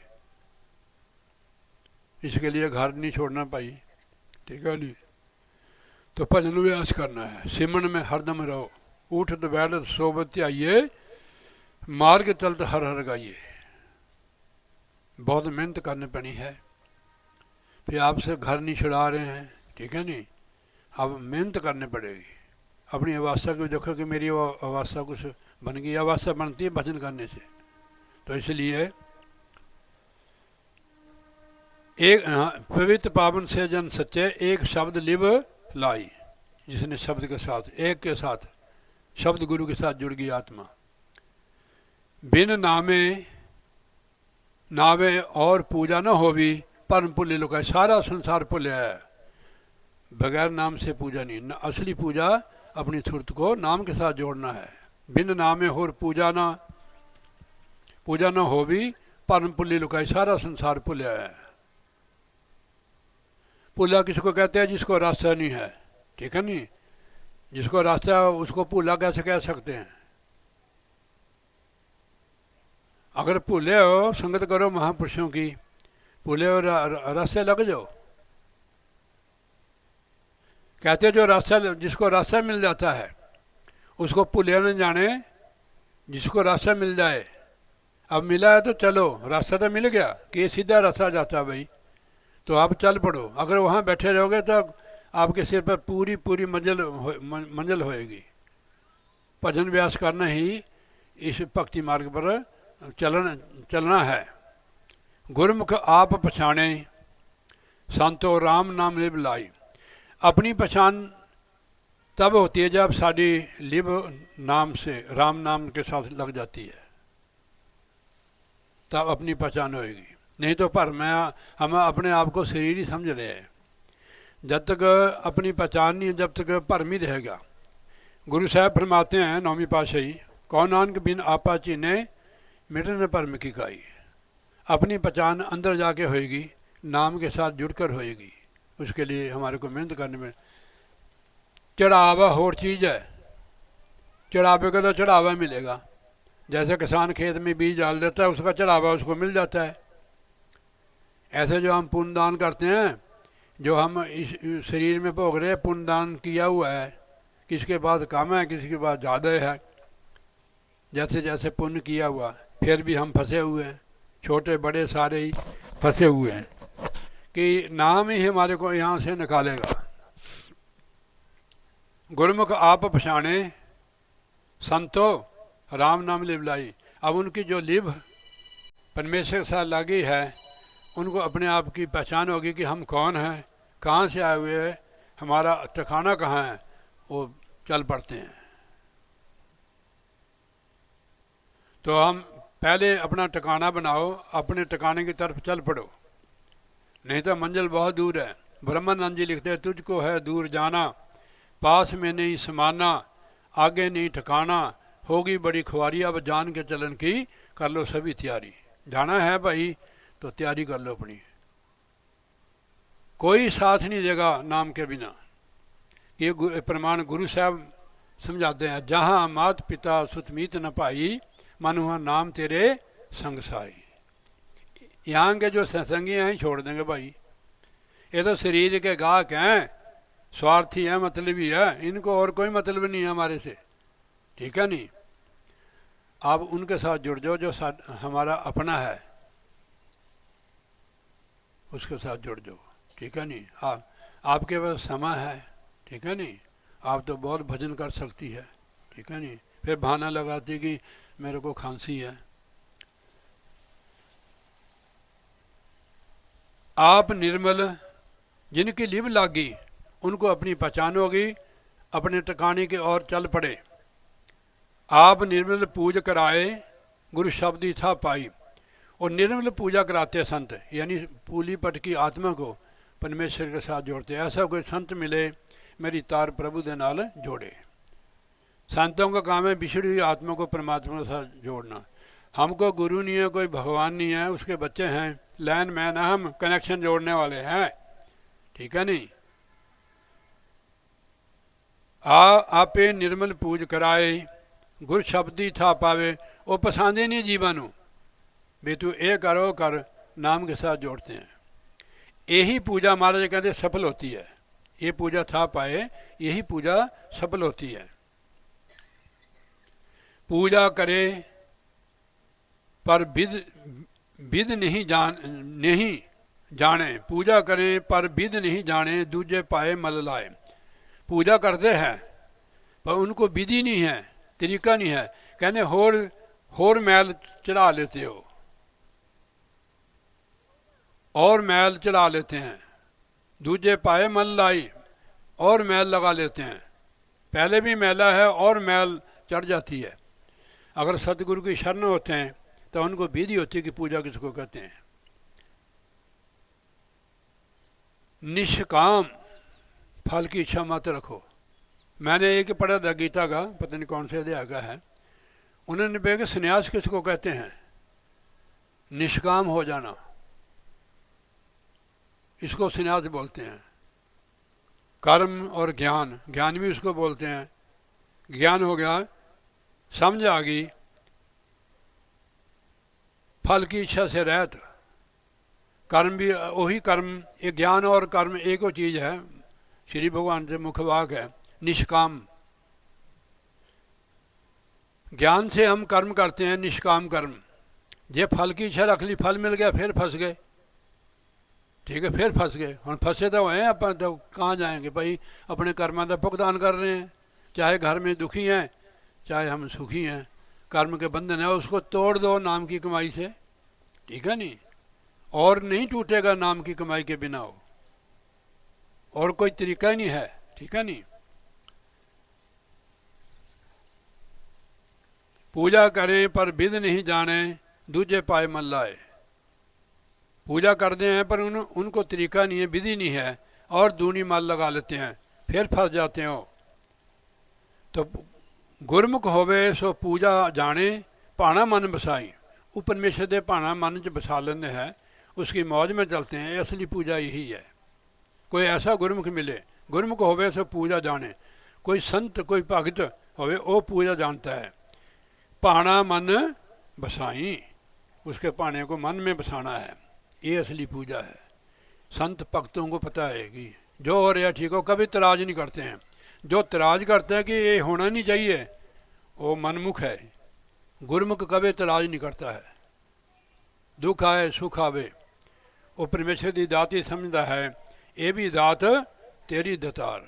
इसके लिए घर नहीं छोड़ना भाई, ठीक है नहीं। तो भजन अभ्यास करना है, सिमरन में हरदम रहो। उठत बैठत सोबत आइए, मार्ग चलत हर हर गाइए। बहुत मेहनत करनी पड़ी है। फिर आपसे घर नहीं छुड़ा रहे हैं, ठीक है नहीं। अब मेहनत करनी पड़ेगी। अपनी अवस्था को देखो कि मेरी अवस्था कुछ बन गई। अवस्था बनती है भजन करने से। तो इसलिए एक पवित्र पावन से जन सच्चे, एक शब्द लिब लाई। जिसने शब्द के साथ, एक के साथ, शब्द गुरु के साथ जुड़ गई आत्मा। बिन नामे नावे और पूजा न होवी, परम पुल्य लोग। सारा संसार पुल्य है, बगैर नाम से पूजा नहीं। असली पूजा अपनी सुरत को नाम के साथ जोड़ना है। बिन नामे होर पूजा न होवी, परम पुल्य लोग। सारा संसार पुल्य है। पुल्ला किसको कहते हैं? जिसको रास्ता नहीं है, ठीक है नहीं। जिसको रास्ता है उसको पुल्ला कैसे कह सकते हैं? अगर भूले हो संगत करो महापुरुषों की, भूले हो रास्ते लग जाओ। कहते जो रास्ता, जिसको रास्ता मिल जाता है उसको भूले न जाने। जिसको रास्ता मिल जाए, अब मिला है तो चलो, रास्ता तो मिल गया कि ये सीधा रास्ता जाता है भाई, तो आप चल पड़ो। अगर वहाँ बैठे रहोगे तो आपके सिर पर पूरी मंजिल होएगी। भजन व्यास करना ही इस भक्ति मार्ग पर चलना है। गुरमुख आप पछाणे, संतो राम नाम लिब लाई। अपनी पहचान तब होती है जब साड़ी लिब नाम से, राम नाम के साथ लग जाती है, तब अपनी पहचान होएगी। नहीं तो पर मैं हम अपने आप को शरीर ही समझ रहे हैं। जब तक अपनी पहचान नहीं, जब तक भरम ही रहेगा। गुरु साहब फरमाते हैं नौवीं पातशाही, कौन नानक बिन आपा चीने मिटन भरम की काई। अपनी पहचान अंदर जाके होएगी, नाम के साथ जुड़कर होएगी। उसके लिए हमारे को मेहनत करने में। चढ़ावा और चीज़ है, चढ़ावे का तो चढ़ावा मिलेगा। जैसे किसान खेत में बीज डाल देता है, उसका चढ़ावा उसको मिल जाता है। ऐसे जो हम पुण्य दान करते हैं, जो हम इस शरीर में भोग रहे हैं, पुण्य दान किया हुआ है, किसके पास कम है, किसके पास ज़्यादा है। जैसे जैसे पुण्य किया हुआ, फिर भी हम फंसे हुए हैं, छोटे बड़े सारे ही फंसे हुए हैं कि नाम ही हमारे को यहाँ से निकालेगा। गुरमुख आप पछाणे, संतो राम नाम लिब लाई। अब उनकी जो लिब परमेश्वर के साथ लगी है, उनको अपने आप की पहचान होगी कि हम कौन हैं, कहाँ से आए हुए हैं, हमारा ठिकाना कहाँ है। वो चल पड़ते हैं। तो हम पहले अपना ठिकाना बनाओ, अपने ठिकाने की तरफ चल पड़ो, नहीं तो मंजिल बहुत दूर है। ब्रह्मानंद जी लिखते हैं, तुझको है दूर जाना, पास में नहीं समाना, आगे नहीं ठिकाना, होगी बड़ी खुआरी, अब जान के चलन की कर लो सभी तैयारी। जाना है भाई तो तैयारी कर लो अपनी, कोई साथ नहीं देगा नाम के बिना। ये प्रमाण गुरु साहब समझाते हैं, जहाँ मात पिता सुतमीत न पाई, मन हुआ नाम तेरे संग साई। यहाँ के जो सत्संगी हैं छोड़ देंगे भाई, ये तो शरीर के गाहक हैं, स्वार्थी है, मतलबी है, इनको और कोई मतलब नहीं है हमारे से, ठीक है नहीं। आप उनके साथ जुड़ जाओ जो हमारा अपना है, उसके साथ जुड़ जाओ, ठीक है नहीं। आपके पास समय है, ठीक है नहीं, आप तो बहुत भजन कर सकती है, ठीक है नहीं, फिर बहाना लगाती कि मेरे को खांसी है। आप निर्मल जिनकी लिव लागी, उनको अपनी पहचान होगी, अपने ठिकाने की ओर चल पड़े। आप निर्मल पूज कराए, गुरु शब्दी था पाई। और निर्मल पूजा कराते संत, यानी पूली पट की आत्मा को परमेश्वर के साथ जोड़ते। ऐसा कोई संत मिले मेरी तार प्रभु के नाल जोड़े। संतों का काम है बिछड़ी हुई आत्मा को परमात्मा के साथ जोड़ना। हमको गुरु नहीं है, कोई भगवान नहीं है, उसके बच्चे हैं, लैंड मैन है, हम कनेक्शन जोड़ने वाले हैं, ठीक है नहीं। आपे निर्मल पूज कराए, गुर शब्दी था पावे। वो पसंद ही नहीं जीवन भी तू ये करो कर, नाम के साथ जोड़ते हैं। यही पूजा महाराज कहते सफल होती है। ये पूजा था पाए, यही पूजा सफल होती है। पूजा करे पर विद नहीं जाने, पूजा करें पर विद नहीं जाने, दूजे पाए मल लाए। पूजा करते हैं पर उनको विधि नहीं है, तरीका नहीं है, कहने होर मैल चढ़ा लेते हो, और मैल चढ़ा लेते हैं। दूजे पाए मल लाई, और मैल लगा लेते हैं। पहले भी मैला है और मैल चढ़ जाती है। अगर सतगुरु की शरण होते हैं तो उनको विधि होती है कि पूजा किसको कहते हैं। निष्काम फल की इच्छा मत रखो। मैंने एक पढ़ा था गीता का, पता नहीं कौन से अध्याय का है, उन्होंने कहा कि संन्यास किसको कहते हैं, निष्काम हो जाना, इसको संन्यास बोलते हैं। कर्म और ज्ञान, ज्ञान भी उसको बोलते हैं। ज्ञान हो गया, समझ आ गई, फल की इच्छा से रहत। कर्म भी वही कर्म, ये ज्ञान और कर्म एक ही चीज़ है, श्री भगवान से मुख वाक है, निष्काम। ज्ञान से हम कर्म करते हैं, निष्काम कर्म। जे फल की इच्छा रख ली, फल मिल गया, फिर फंस गए, ठीक है, फिर फंस गए। हम फंसे तो हैं, अपन तो कहाँ जाएंगे भाई, अपने कर्म का भुगतान कर रहे हैं, चाहे घर में दुखी हैं चाहे हम सुखी हैं। कर्म के बंधन है, उसको तोड़ दो नाम की कमाई से, ठीक है नहीं, और नहीं टूटेगा नाम की कमाई के बिना हो, और कोई तरीका ही नहीं है, ठीक है नहीं। पूजा करें पर विध नहीं जाने, दूजे पाए मल लाए। पूजा करते हैं पर उनको तरीका नहीं है, विधि नहीं है, और दूनी माल लगा लेते हैं, फिर फंस जाते हो। तो गुरमुख होवे सो पूजा जाने, भाना मन बसाई। वो परमेश्वर दे भाना मन च बसा लेंदे हैं, उसकी मौज में चलते हैं। असली पूजा यही है। कोई ऐसा गुरमुख मिले, गुरमुख होवे सो पूजा जाने, कोई संत कोई भगत होवे वो पूजा जानता है। भाना मन बसाई, उसके भाने को मन में बसाना है, ये असली पूजा है। संत भक्तों को पता है कि जो हो रहा ठीक हो, कभी तराज नहीं करते हैं। जो तराज करते हैं कि ये होना नहीं चाहिए, वो मनमुख है। गुरमुख कभी तराज नहीं करता है। दुख आए सुख आवे, वो परमेश्वर की दात ही समझता है, ये भी दात तेरी दतार।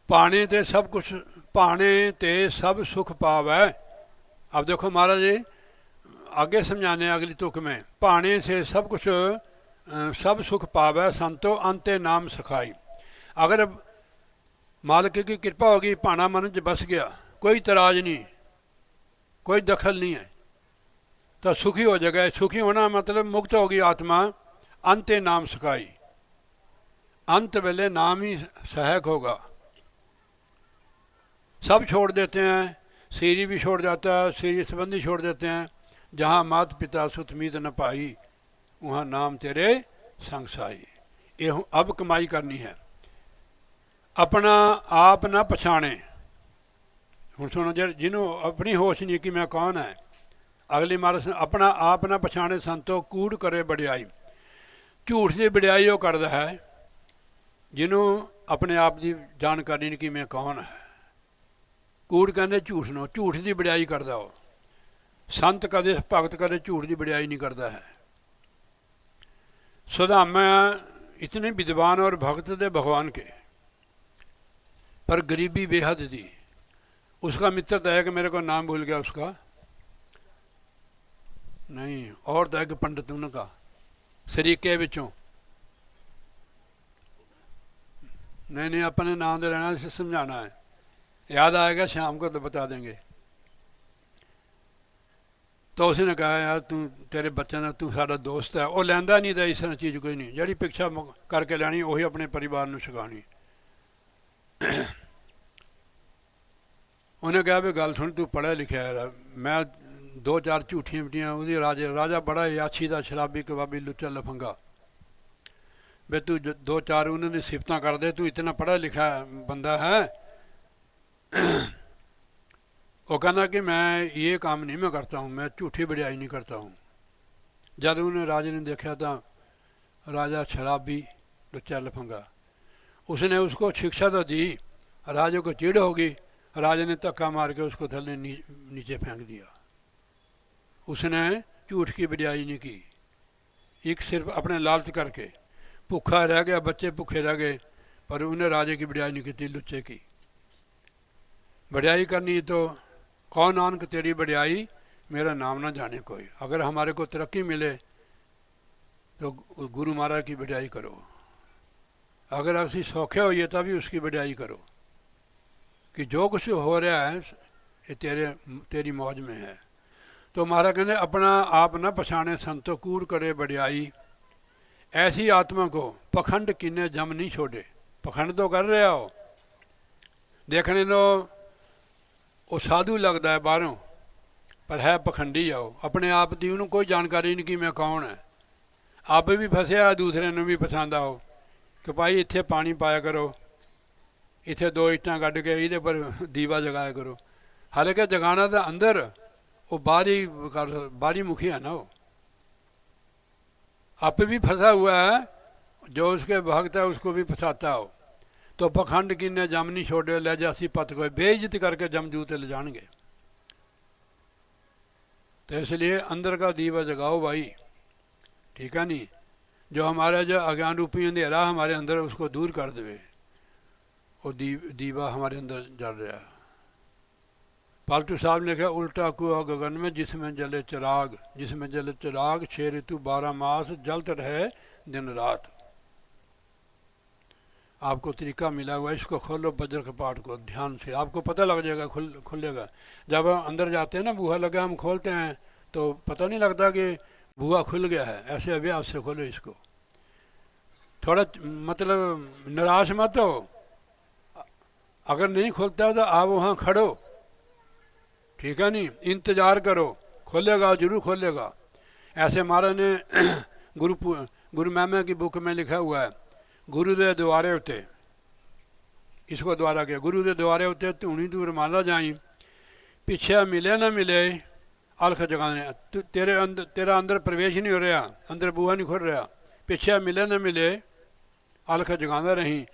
पाने ते सब कुछ, पाने ते सब सुख पावै। अब देखो महाराज जी आगे समझाने अगली तुक में, पाने से सब कुछ सब सुख पावै संतो अंते नाम सखाई। अगर मालिक की कृपा होगी, भाना मन च बस गया, कोई तराज नहीं, कोई दखल नहीं है, तो सुखी हो जाएगा। सुखी होना मतलब मुक्त होगी आत्मा। अंते नाम सखाई, अंत वेले नाम ही सहायक होगा। सब छोड़ देते हैं, सीरी भी छोड़ जाता है, सीरी संबंधी छोड़ देते हैं। जहाँ मात पिता सुत मीत न पाई, वहाँ नाम तेरे संग साई। ये अब कमाई करनी है। अपना आप ना पछाणे। हुण सुनो, जिन्हों अपनी होश नहीं कि मैं कौन है, अगली मार अपना आप ना पछाणे संतो कूड़ करे बड़ियाई। झूठ की बड़ियाई वो करता है जिन्हों अपने आप की जानकारी नहीं कि मैं कौन है। कूड़ कहते झूठ नो, झूठ की बड़ियाई करता हो। संत कदे भगत कदे झूठ की बड़ियाई नहीं करता है। सुदामा इतने विद्वान और भगत दे भगवान के, पर गरीबी बेहद थी। उसका मित्र तो है कि मेरे को नाम भूल गया उसका, नहीं और तो है कि पंडित उनका शरीके विचों, नहीं अपने नाम दे लेना, समझाना है। याद आएगा शाम को तो बता देंगे। तो उसने कहा यार तू, तेरे बच्चे ने, तू साडा दोस्त है। वो लैंदा नहीं था इस तरह चीज़ कोई नहीं, जी भिक्षा करके लैनी वही अपने परिवार में छकानी। उन्हें कहा भी गल सुन, तू पढ़ा लिखा है, मैं दो चार झूठियाँ बिटियाँ वो राजा बड़ा याछी का शराबी कबाबी लुच्चा लफंगा, बे तू दो चार उन्होंने सिफत कर दे, तू इतना पढ़ा लिखा बंदा है। वो कहना कि मैं ये काम नहीं मैं करता हूँ, मैं झूठी बड़ियाई नहीं करता हूँ। जब उन्हें राजे ने देखा तो राजा शराबी लुच्चा लफंगा, उसने उसको शिक्षा तो दी, राजे को चिढ़ होगी, राजे ने धक्का मार के उसको थल्ले नीचे फेंक दिया। उसने झूठ की बड़ियाई नहीं की, एक सिर्फ अपने लालच करके भूखा रह गया, बच्चे भूखे रह गए, पर उन्हें राजे की बड़ियाई नहीं की, लुच्चे की। बड़ियाई करनी तो कौन नानक तेरी बड़ियाई, मेरा नाम ना जाने कोई। अगर हमारे को तरक्की मिले तो गुरु महाराज की बड़ियाई करो, अगर असि सौखे होइए तभी उसकी बड़ियाई करो कि जो कुछ हो रहा है ये तेरी मौज में है। तो महाराज कहते अपना आप न पछाणे संतो कूड़ करे बड़ियाई। ऐसी आत्मा को पखंड किन्ने जम नहीं छोड़े। पखंड तो कर रहा हो, देखने नो वो साधु लगता है बाहरों, पर है पखंडी आओ। अपने आप की उन्होंने कोई जानकारी नहीं कि मैं कौन है। आप भी फसया, दूसरे ने भी पसंद आओ कि भाई इत्थे पानी पाया करो, इत्थे दो इट्टां कढ़ के ये पर दीवा जगाया करो। हालांकि जगाना तो अंदर, वो बाहरी मुखी है ना, वो आप भी फंसा हुआ है, जो उसके भक्त है उसको भी फंसाता हो। तो पखंड किन्ने जम नहीं छोड़े, ले जासी पत कोई, बेइज्जती करके जमजूते ले जाएंगे। तो इसलिए अंदर का दीवा जगाओ भाई, ठीक है नहीं। जो हमारा जो अज्ञान रूपी अंधेरा हमारे अंदर, उसको दूर कर दे, वो दीवा हमारे अंदर जल रहा है। पालतू साहब ने कहा उल्टा कुआ गगन में जिसमें जले चिराग, जिसमें जले चिराग 6 ऋतु 12 मास जलत रहे दिन रात। आपको तरीका मिला हुआ, इसको खोलो वज्र कपाट को ध्यान से, आपको पता लग जाएगा, खुलेगा। जब हम अंदर जाते हैं ना, बूहा लगा हम खोलते हैं तो पता नहीं लगता कि बूहा खुल गया है। ऐसे अभ्यास से खोलो इसको। थोड़ा मतलब निराश मत हो, अगर नहीं खुलता तो आप वहाँ खड़ो, ठीक है नहीं, इंतज़ार करो, खोलेगा जरूर खोलेगा। ऐसे महाराज ने गुरु महिमा की बुक में लिखा हुआ है, गुरु दे द्वारे उत्ते, इसको द्वारा किया, गुरु दे द्वारे उत्ते धूनी दूर माला जाई, पीछे मिले ना मिले अलख जगाने। तेरा अंदर प्रवेश नहीं हो रहा, अंदर बूहा नहीं खुल रहा, पीछे मिले ना मिले अलख जगांदा रही।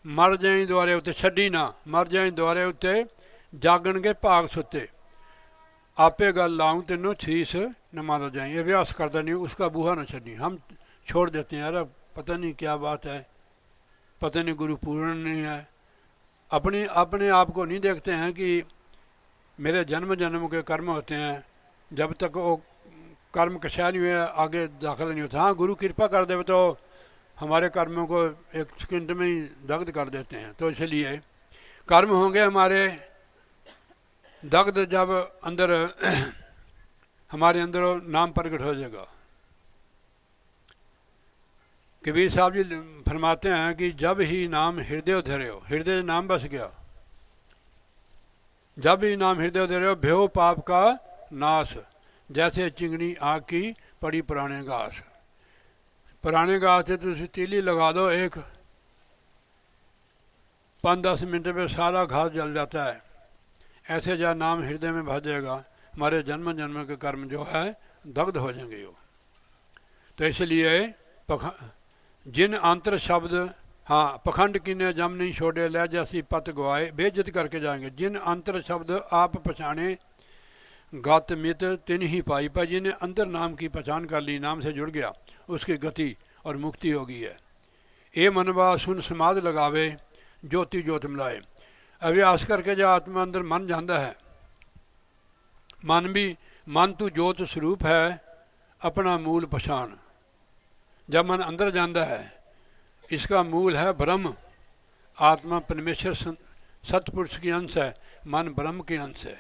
मर जाई द्वारे उत्ते छड्डी ना, मर जाई द्वारे उत्ते जागण के भाग सुते, आपे गल लाऊं तेनों शीस नमादा जाए। ये अभ्यास करता नहीं, उसका बूहा ना छड्डी। हम छोड़ देते हैं, यार पता नहीं क्या बात है, पता नहीं गुरु पूर्ण नहीं है। अपने आप को नहीं देखते हैं कि मेरे जन्म जन्म के कर्म होते हैं, जब तक वो कर्म कशा नहीं हुआ, आगे दाखिल नहीं होता। हाँ, गुरु कृपा कर दे तो हमारे कर्मों को एक सेकंड में ही दग्ध कर देते हैं। तो इसलिए कर्म होंगे हमारे दग्ध, जब अंदर हमारे अंदर नाम प्रकट हो जाएगा। कबीर साहब जी फरमाते हैं कि जब ही नाम हृदय धरे हो, हृदय नाम बस गया, जब ही नाम हृदय धरे हो, भ्यो पाप का नाश, जैसे चिंगनी आग की पड़ी पुराने घास। पुराने घास से तुम तीली लगा दो, एक 5-10 मिनट में सारा घास जल जाता है। ऐसे जब नाम हृदय में भजेगा, हमारे जन्म जन्म के कर्म जो है दग्ध हो जाएंगे। वो तो इसलिए जिन अंतर शब्द, हाँ, पखंड किने जम नहीं छोड़े, ले जैसी पत गवाए, बेइज्जत करके जाएंगे। जिन अंतर शब्द आप पहचाने, गत मित तिन ही पाई पर, जिन्हें अंतर नाम की पहचान कर ली, नाम से जुड़ गया, उसकी गति और मुक्ति हो गई है। ए मनवा सुन समाध लगावे, ज्योति ज्योत मिलाए। अभ्यास करके जो आत्मा अंदर मन जाता है, मन तू ज्योत स्वरूप है, अपना मूल पहचान। जब मन अंदर जाता है, इसका मूल है ब्रह्म। आत्मा परमेश्वर सतपुरुष की अंश है, मन ब्रह्म के अंश है।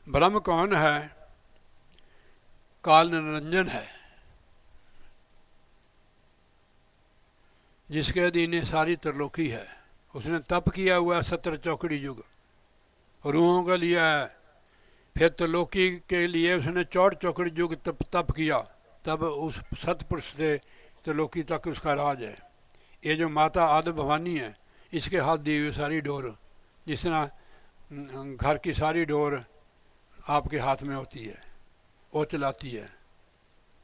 ब्रह्म कौन है? काल निरंजन है, जिसके अधीन सारी त्रिलोकी है। उसने तप किया हुआ 70 चौकड़ी युग रूहों का लिया है। फिर त्रिलोकी के लिए उसने 64 चौकड़ी युग तप किया, तब उस सतपुरुष से त्रिलोकी तक उसका राज है। ये जो माता आदि भवानी है, इसके हाथ दी हुई सारी डोर, जिस तरह घर की सारी डोर आपके हाथ में होती है, वो चलाती है।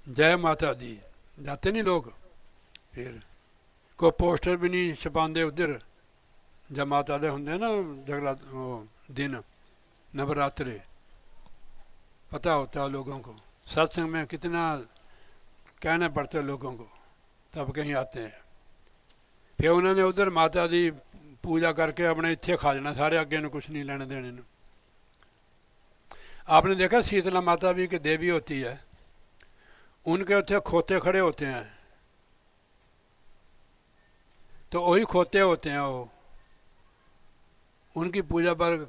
जय माता दी जाते नहीं लोग, फिर कोई पोस्टर भी नहीं छपाते उधर। जब माता दे होंगे ना जगरा वो दिन नवरात्रे, पता होता है लोगों को, सत्संग में कितना कहना पड़ता है लोगों को, तब कहीं आते हैं। फिर उन्होंने उधर माता दी पूजा करके अपने इत्थे खा जाना, सारे अगे ने कुछ नहीं लेने देने ने। आपने देखा शीतला माता भी कि देवी होती है, उनके उत्थे खोते खड़े होते हैं, तो वही खोते होते हैं, वो उनकी पूजा पर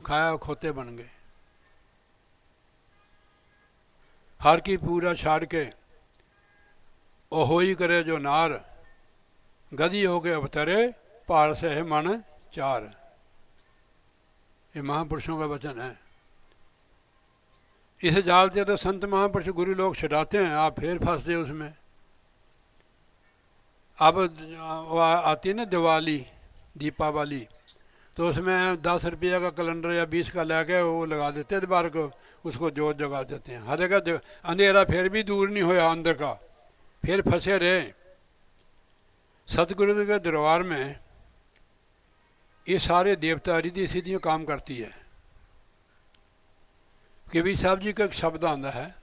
खाया खोते बन गए। हर की पूरा छाड़ के ओहो ही करे जो नार, गधी हो के अवतरे, पार से है मन चार। ये महापुरुषों का वचन है। इसे जाल से तो संत महापुरुष गुरु लोग छुड़ाते हैं, आप फिर फंसते उसमें। अब आती है ना दिवाली, दीपावली, तो उसमें 10 रुपये का कैलेंडर या 20 का लेके वो लगा देते हैं दीवार को, उसको जोत जगा देते हैं। हर जगह अंधेरा फिर भी दूर नहीं होया अंदर का, फिर फंसे रहे। सतगुरु के दरबार में ये सारे देवता रिद्धि सिद्धियाँ काम करती है। कबीर साहब जी का एक शब्द आता है,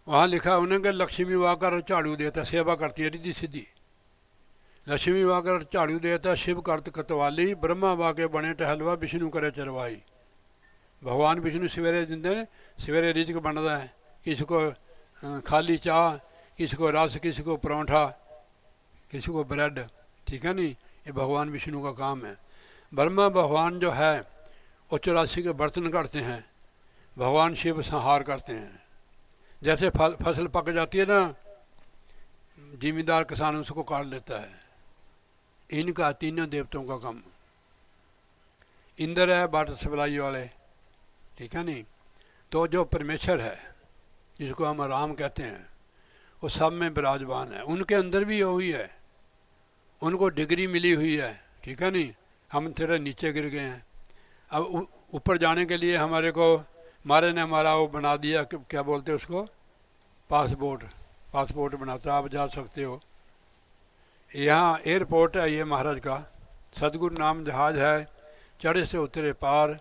वहाँ लिखा उन्हें कि लक्ष्मी वाकर झाड़ू देता, सेवा करती है रिद्धि सिद्धि। लक्ष्मी वाकर झाड़ू देता, शिव करत कतवाली, ब्रह्मा वाके बने टहलवा, विष्णु करे चरवाई। भगवान विष्णु सवेरे दिंदे ने, सवेरे रिजक बनता है, किसी को खाली चाह, किसी को रस, किसी को परौंठा, किसी को ब्रेड, ठीक है नहीं, ये भगवान विष्णु का काम है। ब्रह्मा भगवान जो है वो 84 के बर्तन करते हैं, भगवान शिव संहार करते हैं। जैसे फसल पक जाती है ना, जिम्मेदार किसान उसको काट लेता है। इनका तीनों देवताओं का काम। इंद्र है वाटर सप्लाई वाले, ठीक है नहीं, तो जो परमेश्वर है जिसको हम राम कहते हैं, वो सब में विराजमान है। उनके अंदर भी वही है, उनको डिग्री मिली हुई है, ठीक है नहीं। हम थोड़े नीचे गिर गए हैं। अब ऊपर जाने के लिए हमारे ने हमारा वो बना दिया, क्या बोलते हैं उसको, पासपोर्ट बनाता, आप जा सकते हो। यहाँ एयरपोर्ट है ये महाराज का, सतगुरु नाम जहाज है, चढ़े से उतरे पार,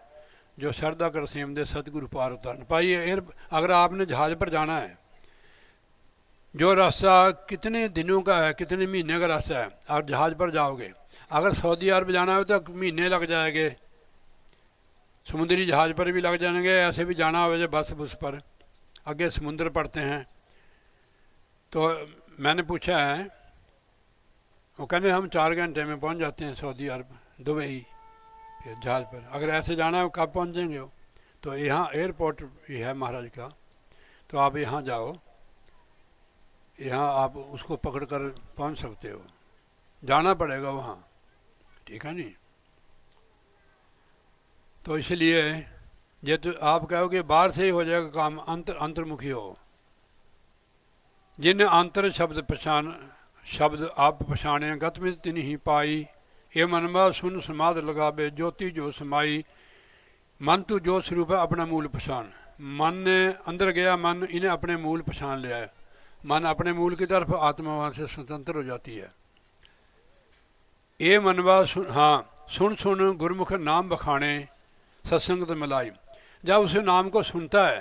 जो श्रद्धा कर सेम दे सतगुरु पार उतारन पाइए। अगर आपने जहाज पर जाना है, जो रास्ता कितने दिनों का है, कितने महीने का रास्ता है, आप जहाज पर जाओगे। अगर सऊदी अरब जाना है तो महीने लग जाएंगे, समुद्री जहाज़ पर भी लग जाएंगे, ऐसे भी जाना हो बस बुस पर, आगे समुंदर पड़ते हैं। तो मैंने पूछा है, वो कहते हम 4 घंटे में पहुंच जाते हैं सऊदी अरब, दुबई, फिर जहाज़ पर। अगर ऐसे जाना है कब पहुंचेंगे हो? तो यहाँ एयरपोर्ट भी है महाराज का, तो आप यहाँ जाओ, यहाँ आप उसको पकड़ कर पहुँच सकते हो, जाना पड़ेगा वहाँ, ठीक है नहीं? तो इसलिए ये तो आप कहोगे बाहर से ही हो जाएगा काम, अंतर्मुखी हो। जिन अंतर शब्द पहचान, शब्द आप पछाणे गत में तिन ही पाई, ये मनवा सुन समाध लगावे ज्योति जो समाई, मन तू जो स्वरूप है अपना मूल पहचान। मन ने अंदर गया, मन इन्हें अपने मूल पहचान लिया है, मन अपने मूल की तरफ, आत्मा वहाँ से स्वतंत्र हो जाती है। ये मनवा सुन, हाँ सुन सुन गुरमुख नाम बखाने सत्संगत मिलाई। जब उस नाम को सुनता है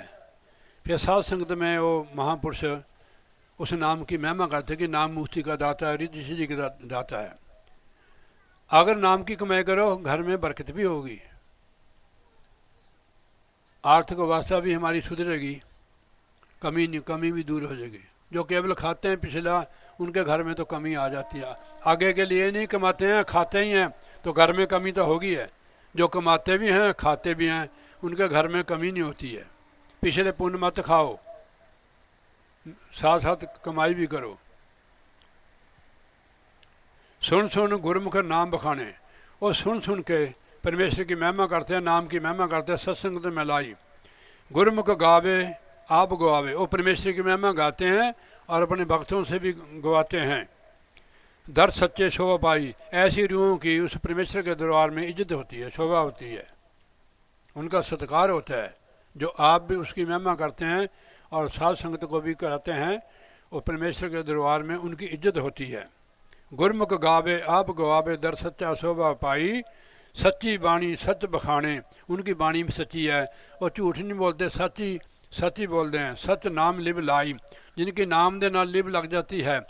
फिर साध संगत में वो महापुरुष उस नाम की महिमा करते कि नाम मुक्ति का दाता है, रिद्धि सिद्धि का दाता है। अगर नाम की कमाई करो घर में बरकत भी होगी, आर्थिक अवस्था भी हमारी सुधरेगी, कमी भी दूर हो जाएगी। जो केवल खाते हैं पिछला, उनके घर में तो कमी आ जाती है। आगे के लिए नहीं कमाते हैं, खाते ही हैं, तो घर में कमी तो होगी है। जो कमाते भी हैं खाते भी हैं, उनके घर में कमी नहीं होती है। पिछले पुण्य मत खाओ, साथ साथ कमाई भी करो। सुन सुन गुरमुख नाम बखाने, और सुन सुन के परमेश्वर की महिमा करते हैं, नाम की महिमा करते हैं, सत्संग में लाई। गुरमुख गावे आप गवावे, वो परमेश्वर की महिमा गाते हैं और अपने भक्तों से भी गवाते हैं। दर सच्चे शोभा पाई, ऐसी रूहों की उस परमेश्वर के दरबार में इज्जत होती है, शोभा होती है, उनका सत्कार होता है। जो आप भी उसकी महिमा करते हैं और साध संगत को भी कराते हैं, वो परमेश्वर के दरबार में उनकी इज्जत होती है। गुरमुख गावे आप गवावे दर सच्चा शोभा पाई, सच्ची बाणी सच बखाने, उनकी बाणी भी सच्ची है, वो झूठ नहीं बोलते, सच ही बोलते हैं। सच नाम लिब लाई, जिनके नाम दे नाल लिब लग जाती है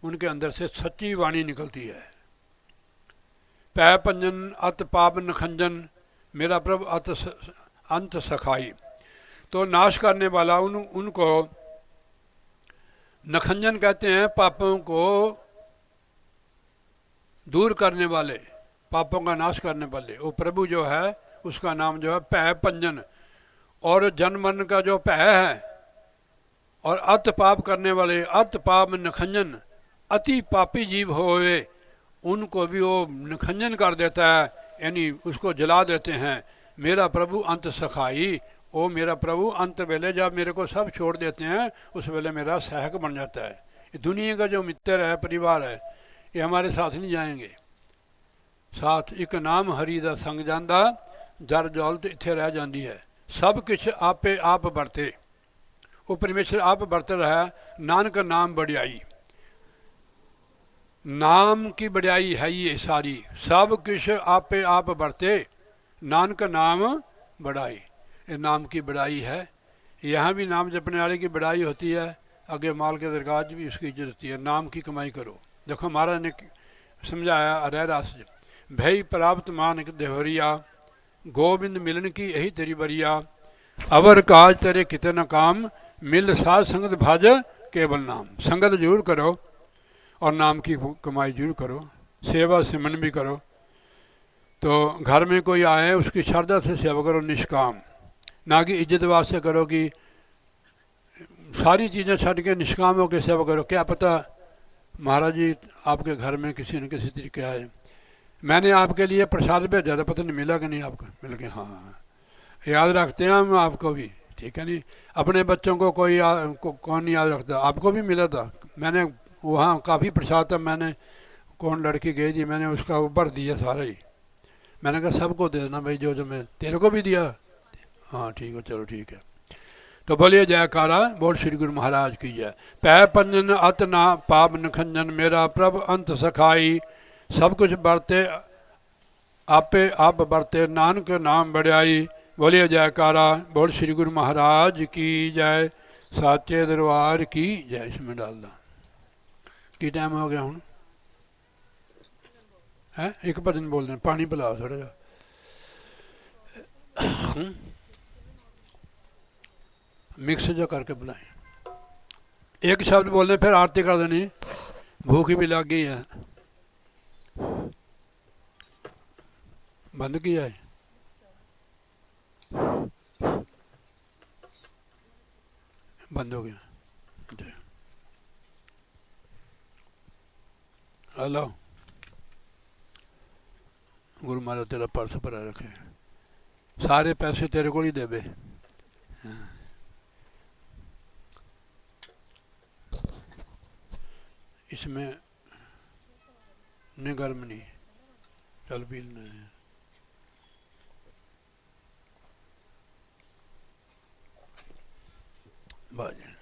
उनके अंदर से सच्ची वाणी निकलती है। पै पंजन अत पाप नखंजन, मेरा प्रभु अंत सखाई। तो नाश करने वाला उनको नखंजन कहते हैं, पापों को दूर करने वाले, पापों का नाश करने वाले। वो प्रभु जो है उसका नाम जो है पै पंजन, और जन्म मरण का जो पै है, और अत पाप करने वाले, अत पाप नखंजन, अति पापी जीव होवे उनको भी वो नखंजन कर देता है, यानी उसको जला देते हैं। मेरा प्रभु अंत सखाई, ओ मेरा प्रभु अंत वेले जब मेरे को सब छोड़ देते हैं उस वेले मेरा सहायक बन जाता है। ये दुनिया का जो मित्र है, परिवार है, ये हमारे साथ नहीं जाएंगे। साथ एक नाम हरि दा संग जांदा, जर दौलत इत्थे रह जाती है। सब कुछ आपे आप बरते, वो परमेश्वर आप बरत रहा है। नानक नाम बढ़ियाई, नाम की बढ़ियाई है ये सारी, सब कुछ आपे आप बरते, नानक नाम बढ़ाई। ये नाम की बढ़ाई है। यहाँ भी नाम जपने वाले की बढ़ाई होती है, आगे माल के दरगाह भी उसकी इज्जत होती है। नाम की कमाई करो। देखो महाराज ने समझाया रहरास, भई प्राप्त मानक देवरिया, गोविंद मिलन की यही तेरी बरिया, अवर काज तेरे किते न काम, मिल साध संगत भज केवल नाम। संगत जरूर करो और नाम की कमाई जरूर करो, सेवा सिमन भी करो। तो घर में कोई आए उसकी श्रद्धा से सेवा करो, निष्काम, ना कि इज्जत वास्ते करो कि सारी चीज़ें छੱਡ के निष्काम होकर सेवा करो। क्या पता महाराज जी आपके घर में किसी न किसी तरीके आए, मैंने आपके लिए प्रसाद भेजा था, पता नहीं मिला कि नहीं आपको, मिल गया। हाँ, याद रखते हैं हम आपको भी, ठीक है नहीं। अपने बच्चों को कोई कौन नहीं याद रखता, आपको भी मिला था। मैंने वहाँ काफ़ी प्रसाद था, मैंने कौन लड़की गई थी, मैंने उसका वो भर दिया सारा ही। मैंने कहा सबको दे देना भाई, जो जो मैं तेरे को भी दिया। हाँ ठीक है, चलो ठीक है। तो बोलिए जयकारा, बोल श्री गुरु महाराज की जय। पै पंजन अत ना पाप नखंजन, मेरा प्रभ अंत सखाई, सब कुछ बरते आपे आप बरते, नानक नाम बढ़ियाई। बोलिए जयकारा, बोल श्री गुरु महाराज की जय, साचे दरबार की जय। इसमें डाल दा की टाइम हो गया हूँ है, एक भजन बोल दें, पानी पिलाओ थोड़ा जा। मिक्स जो करके बुलाएं। एक शब्द बोलने फिर आरती कर देनी, भूख भी लग गई है। बंद किया है। बंद हो गया। हेलो, गुरु महाराज तेरा पर्स पर रखे, सारे पैसे तेरे को ही दे बे। इसमें नहीं गर्म नहीं, चल पी लेना। बाजे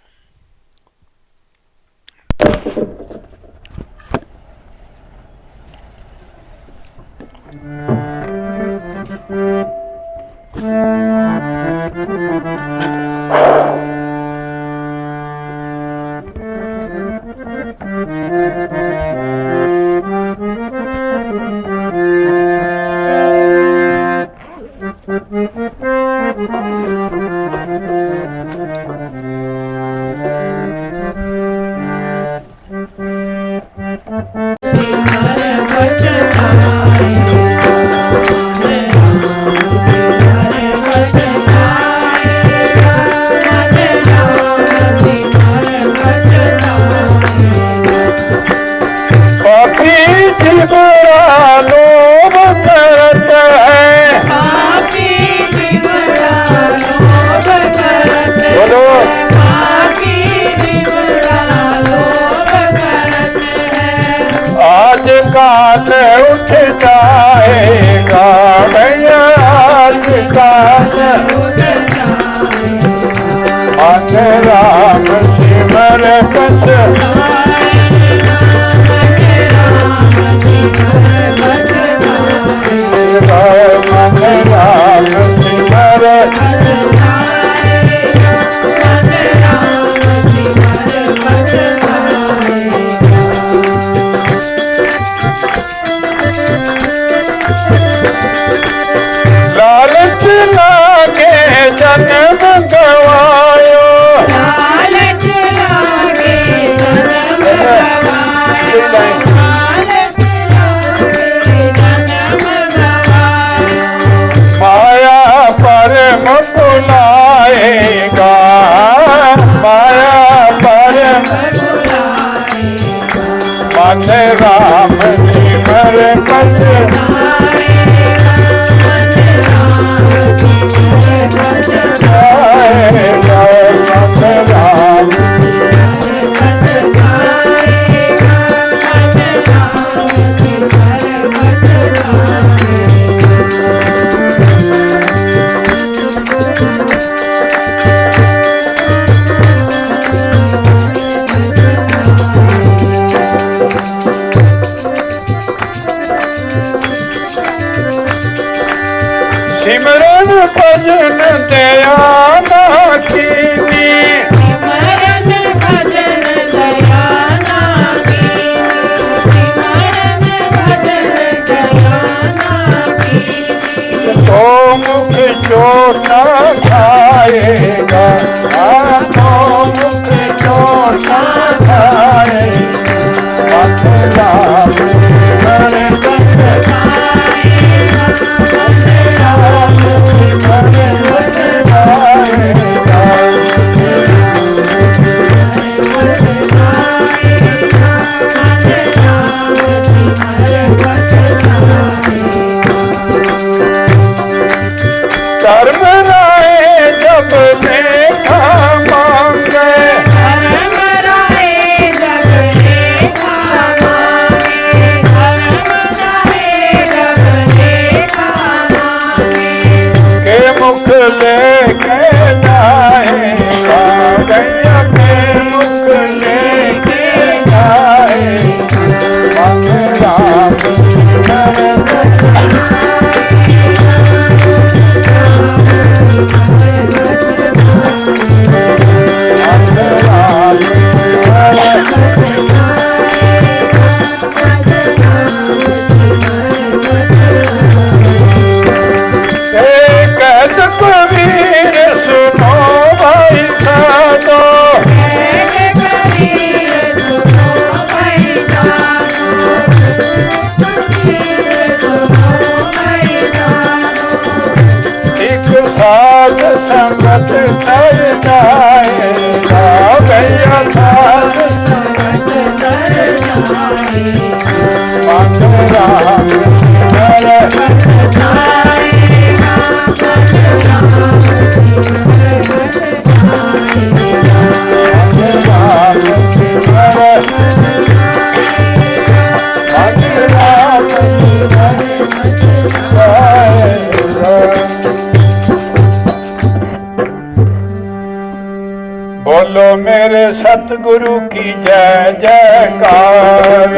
बोलो मेरे सतगुरु की जय जयकार।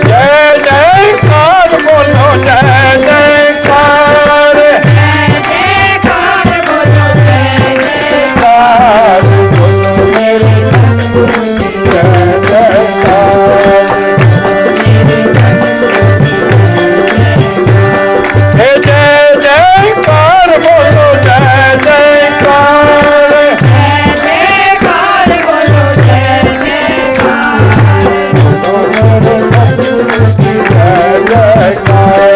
जय जयकार बोलो जय जयकार। जय जयकार बोलो जय जयकार। बोलो मेरे सतगुरु की जय जयकार। जय जयकार बोलो जय जयकार। जय जयकार बोलो जय जयकार। जय जयकार।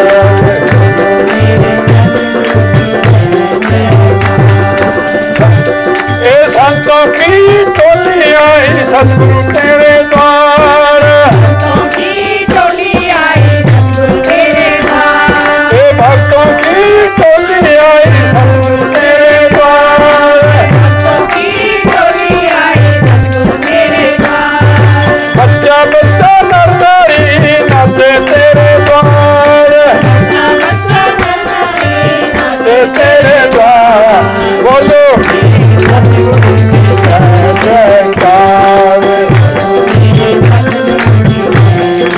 ए संतों की टोली आई सतगुरु तेरे द्वार। संतों की टोली आई सतगुरु तेरे द्वार। ए भक्तों की टोली आई सतगुरु तेरे द्वार। भक्तों की टोली आई सतगुरु तेरे द्वार। बच्चा बच्चा नर नारी नाचे तेरे द्वार। बच्चा बच्चा नर नारी नाचे तेरे द्वार। बोलो जय जयकार।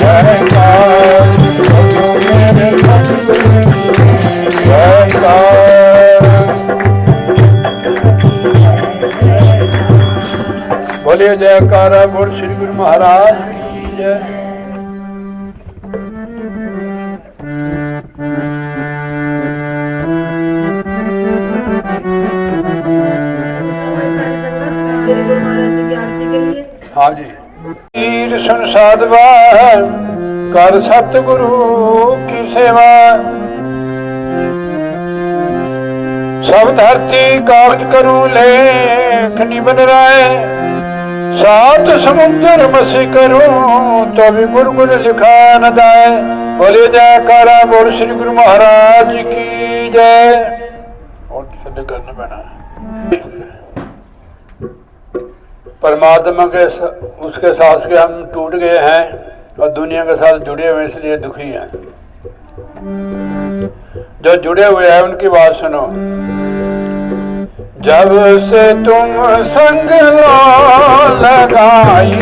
जयकार बोलो मेरे सतगुरु जयकार। बोलिए जयकारा बोल श्री गुरु महाराज की जय। हाँ जी। वीर सुन साधवा कर सतगुरु की सेवा। सब धरती काज करूं लेख नहीं बन रहा। सात समुद्र मसी करूं तो भी गुरगुर लिखा न जाए। बोले जयकारा बोल श्री गुरु महाराज की जय। और करना पैना परमात्मा के उसके साथ के हम टूट गए हैं और दुनिया के साथ जुड़े हुए इसलिए दुखी हैं। जो जुड़े हुए हैं उनकी बात सुनो। जब से तुम संग लो लगाई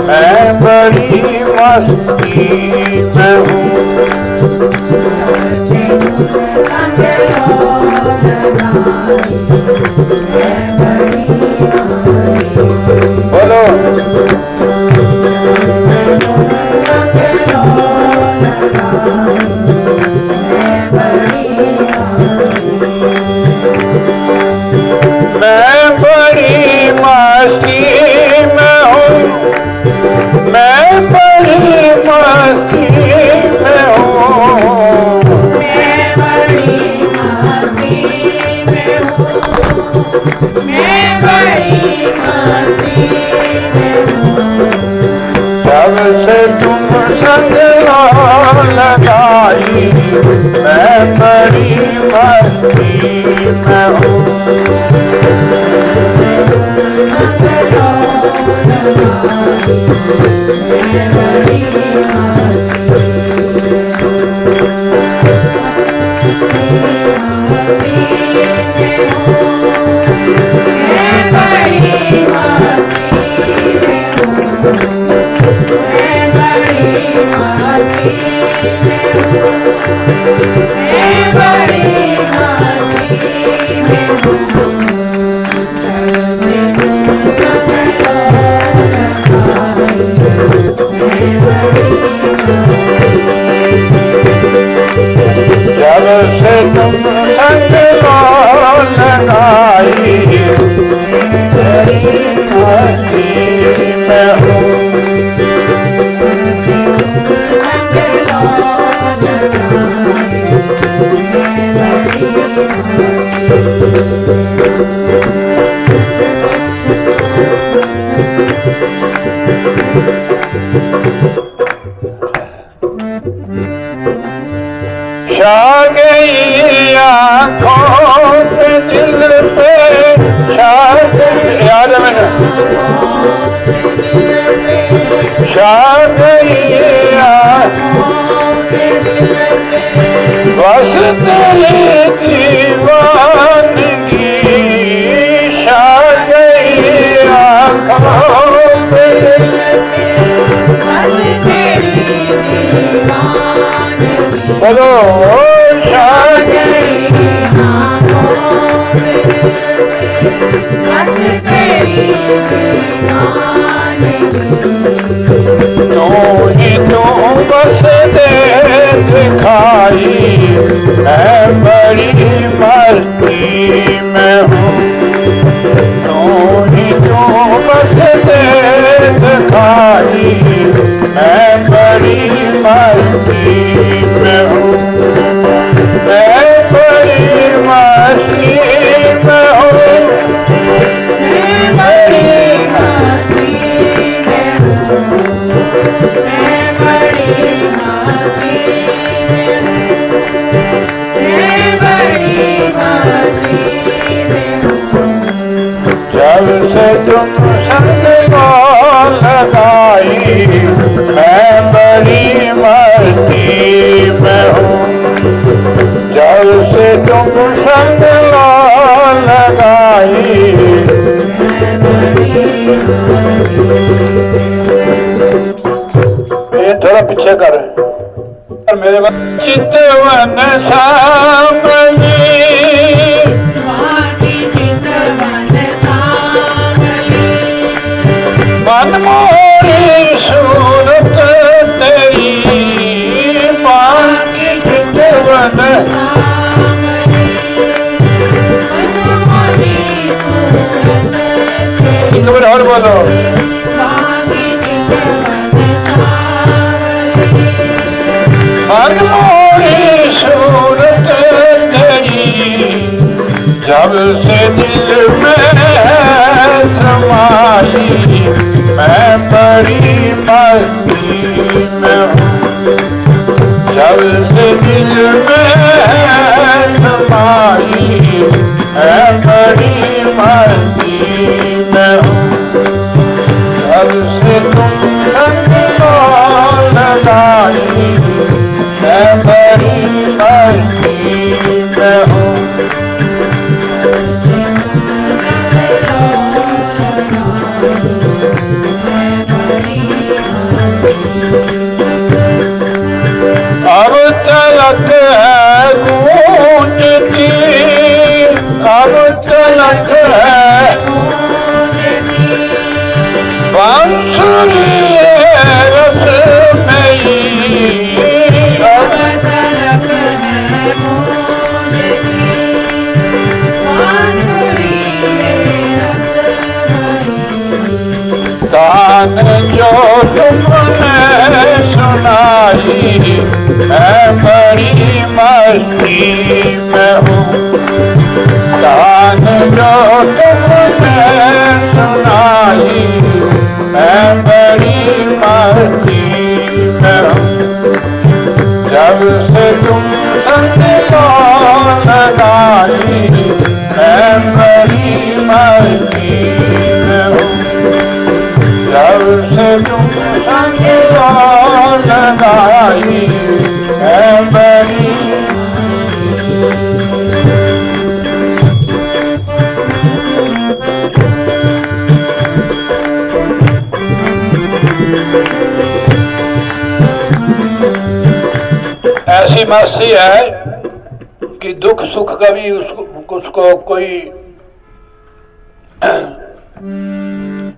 मैं बड़ी मस्ती में हूँ। बोलो मैं बड़ी मस्ती में हूँ। मैं बड़ी मस्ती में हूँ। मैं बड़ी मस्ती में हूँ। मैं बड़ी मस्ती में हूँ। जब से तुम संग लगाई मैं बड़ी मस्ती में हूँ। जब से तुम संग लगाई मैं हूँ। गई आँखों पे दिल पे छा गई, याद है मैंने, छा गई बस तेरी दीवानगी, छा गई आँखों पे बोलो छा गई तू ही तू बस दे दिखाई, मैं बड़ी मस्ती में हूँ, तू ही तू बस दे दिखाई, मैं बड़ी मस्ती में हूँ, मैं बड़ी मस्ती में हूँ, मैं बड़ी मस्ती में हूँ, मैं बड़ी मस्ती में हूँ, मैं बड़ी मस्ती में हूँ। जब से तुम संग को लगाई, मैं बड़ी मस्ती में हूँ, जब से तुम संग लगाई, ये थोड़ा पीछे कर मेरे पास चितवन सामने मनमोरी सूरत तेरी, बाकी चितवन एक बार और बोलो, मनमोरी सूरत तेरी, जब से दिल में समाई, मैं बड़ी मस्ती में हूँ, जब से दिल में समाई, मैं बड़ी मस्ती में हूँ, जब से तुम संग को लगाई, मैं बड़ी मस्ती में हूँ। अब तलक है गूंजती, अब तलक है बांसुरी रस में, अब तलक है गूंजती बांसुरी रस में, तान जो तुमने सुनाई, मैं बड़ी मस्ती में हूँ, तान जो तुमने सुनाई, मैं बड़ी मस्ती में हूँ, जब से तुम संग को लगाई, मैं बड़ी मस्ती में हूँ, जब से तुम संग को लगाई, मैं बड़ी ऐसी मस्ती है कि दुख सुख कभी उसको कोई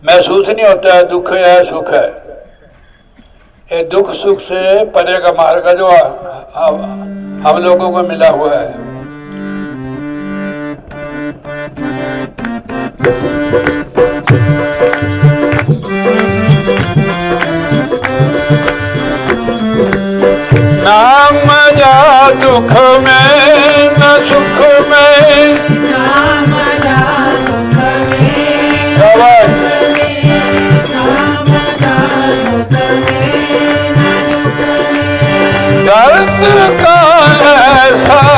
महसूस नहीं होता है, दुख है सुख है, ये दुख सुख से परे का मार्ग जो हम लोगों को मिला हुआ है। ना मजा दुख में न सुख में, ना मजा दुख में, दर्द का ऐसा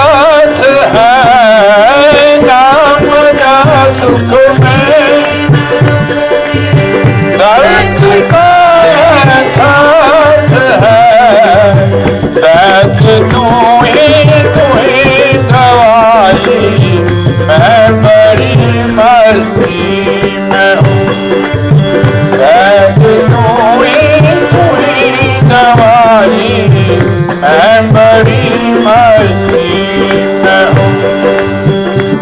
सुख में दर्द का एहसास है। बैठ तू ही दवाई, मैं बड़ी मस्ती में हूँ। बैठ तू ही दवाई, मैं बड़ी मस्ती में हूँ।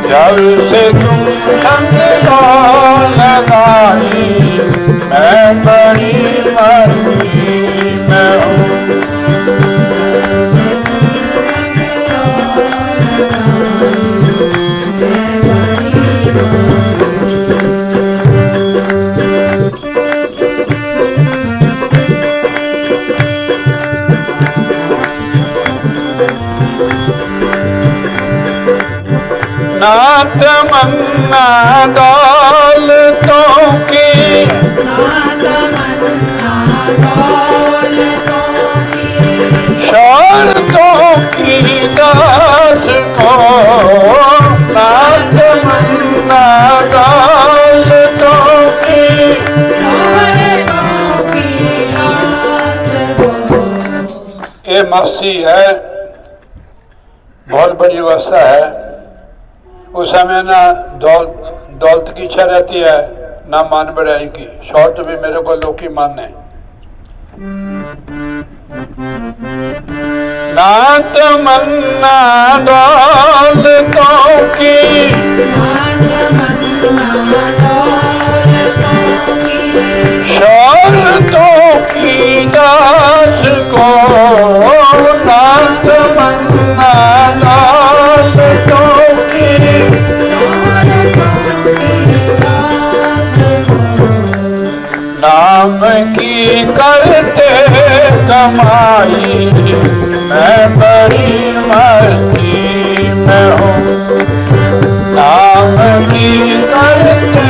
जब से तुम संग लगाई, मैं बड़ी मस्ती में हूँ। ना तमन्ना दौलतों की, शौहरतों की दास को। ना तमन्ना दौलतों की, ये मस्ती है, बहुत बड़ी अवस्था है। उस समय ना दौलत की इच्छा रहती है, ना मान बढ़ाई की। शौहरत भी मेरे को लोग की माने। ना तमन्ना दौलतों की, शौहरतों की दास को। ना तमन्ना दौलतों की, नाम की करते कमाई, मैं बड़ी मस्ती में हूँ। नाम की करते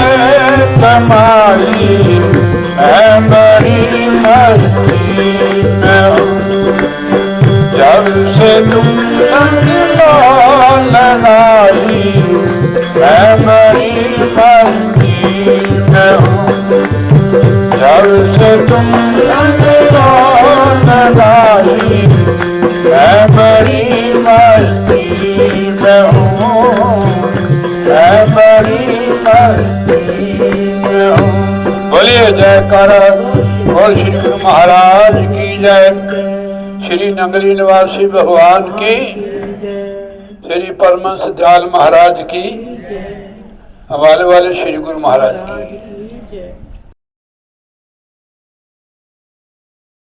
कमाई, मैं बड़ी मस्ती में हूँ। जब से तुम संग लगाई, मैं बड़ी मस्ती में हूँ। जब से तुम संग लगाई, मैं बड़ी मस्ती में हूँ। मैं बड़ी मस्ती में हूँ। बोलिए जयकारा और श्री गुरु महाराज की जय। श्री नगरी निवासी भगवान की, श्री परमहंस दयाल महाराज की, हमारे वाले श्री गुरु महाराज की।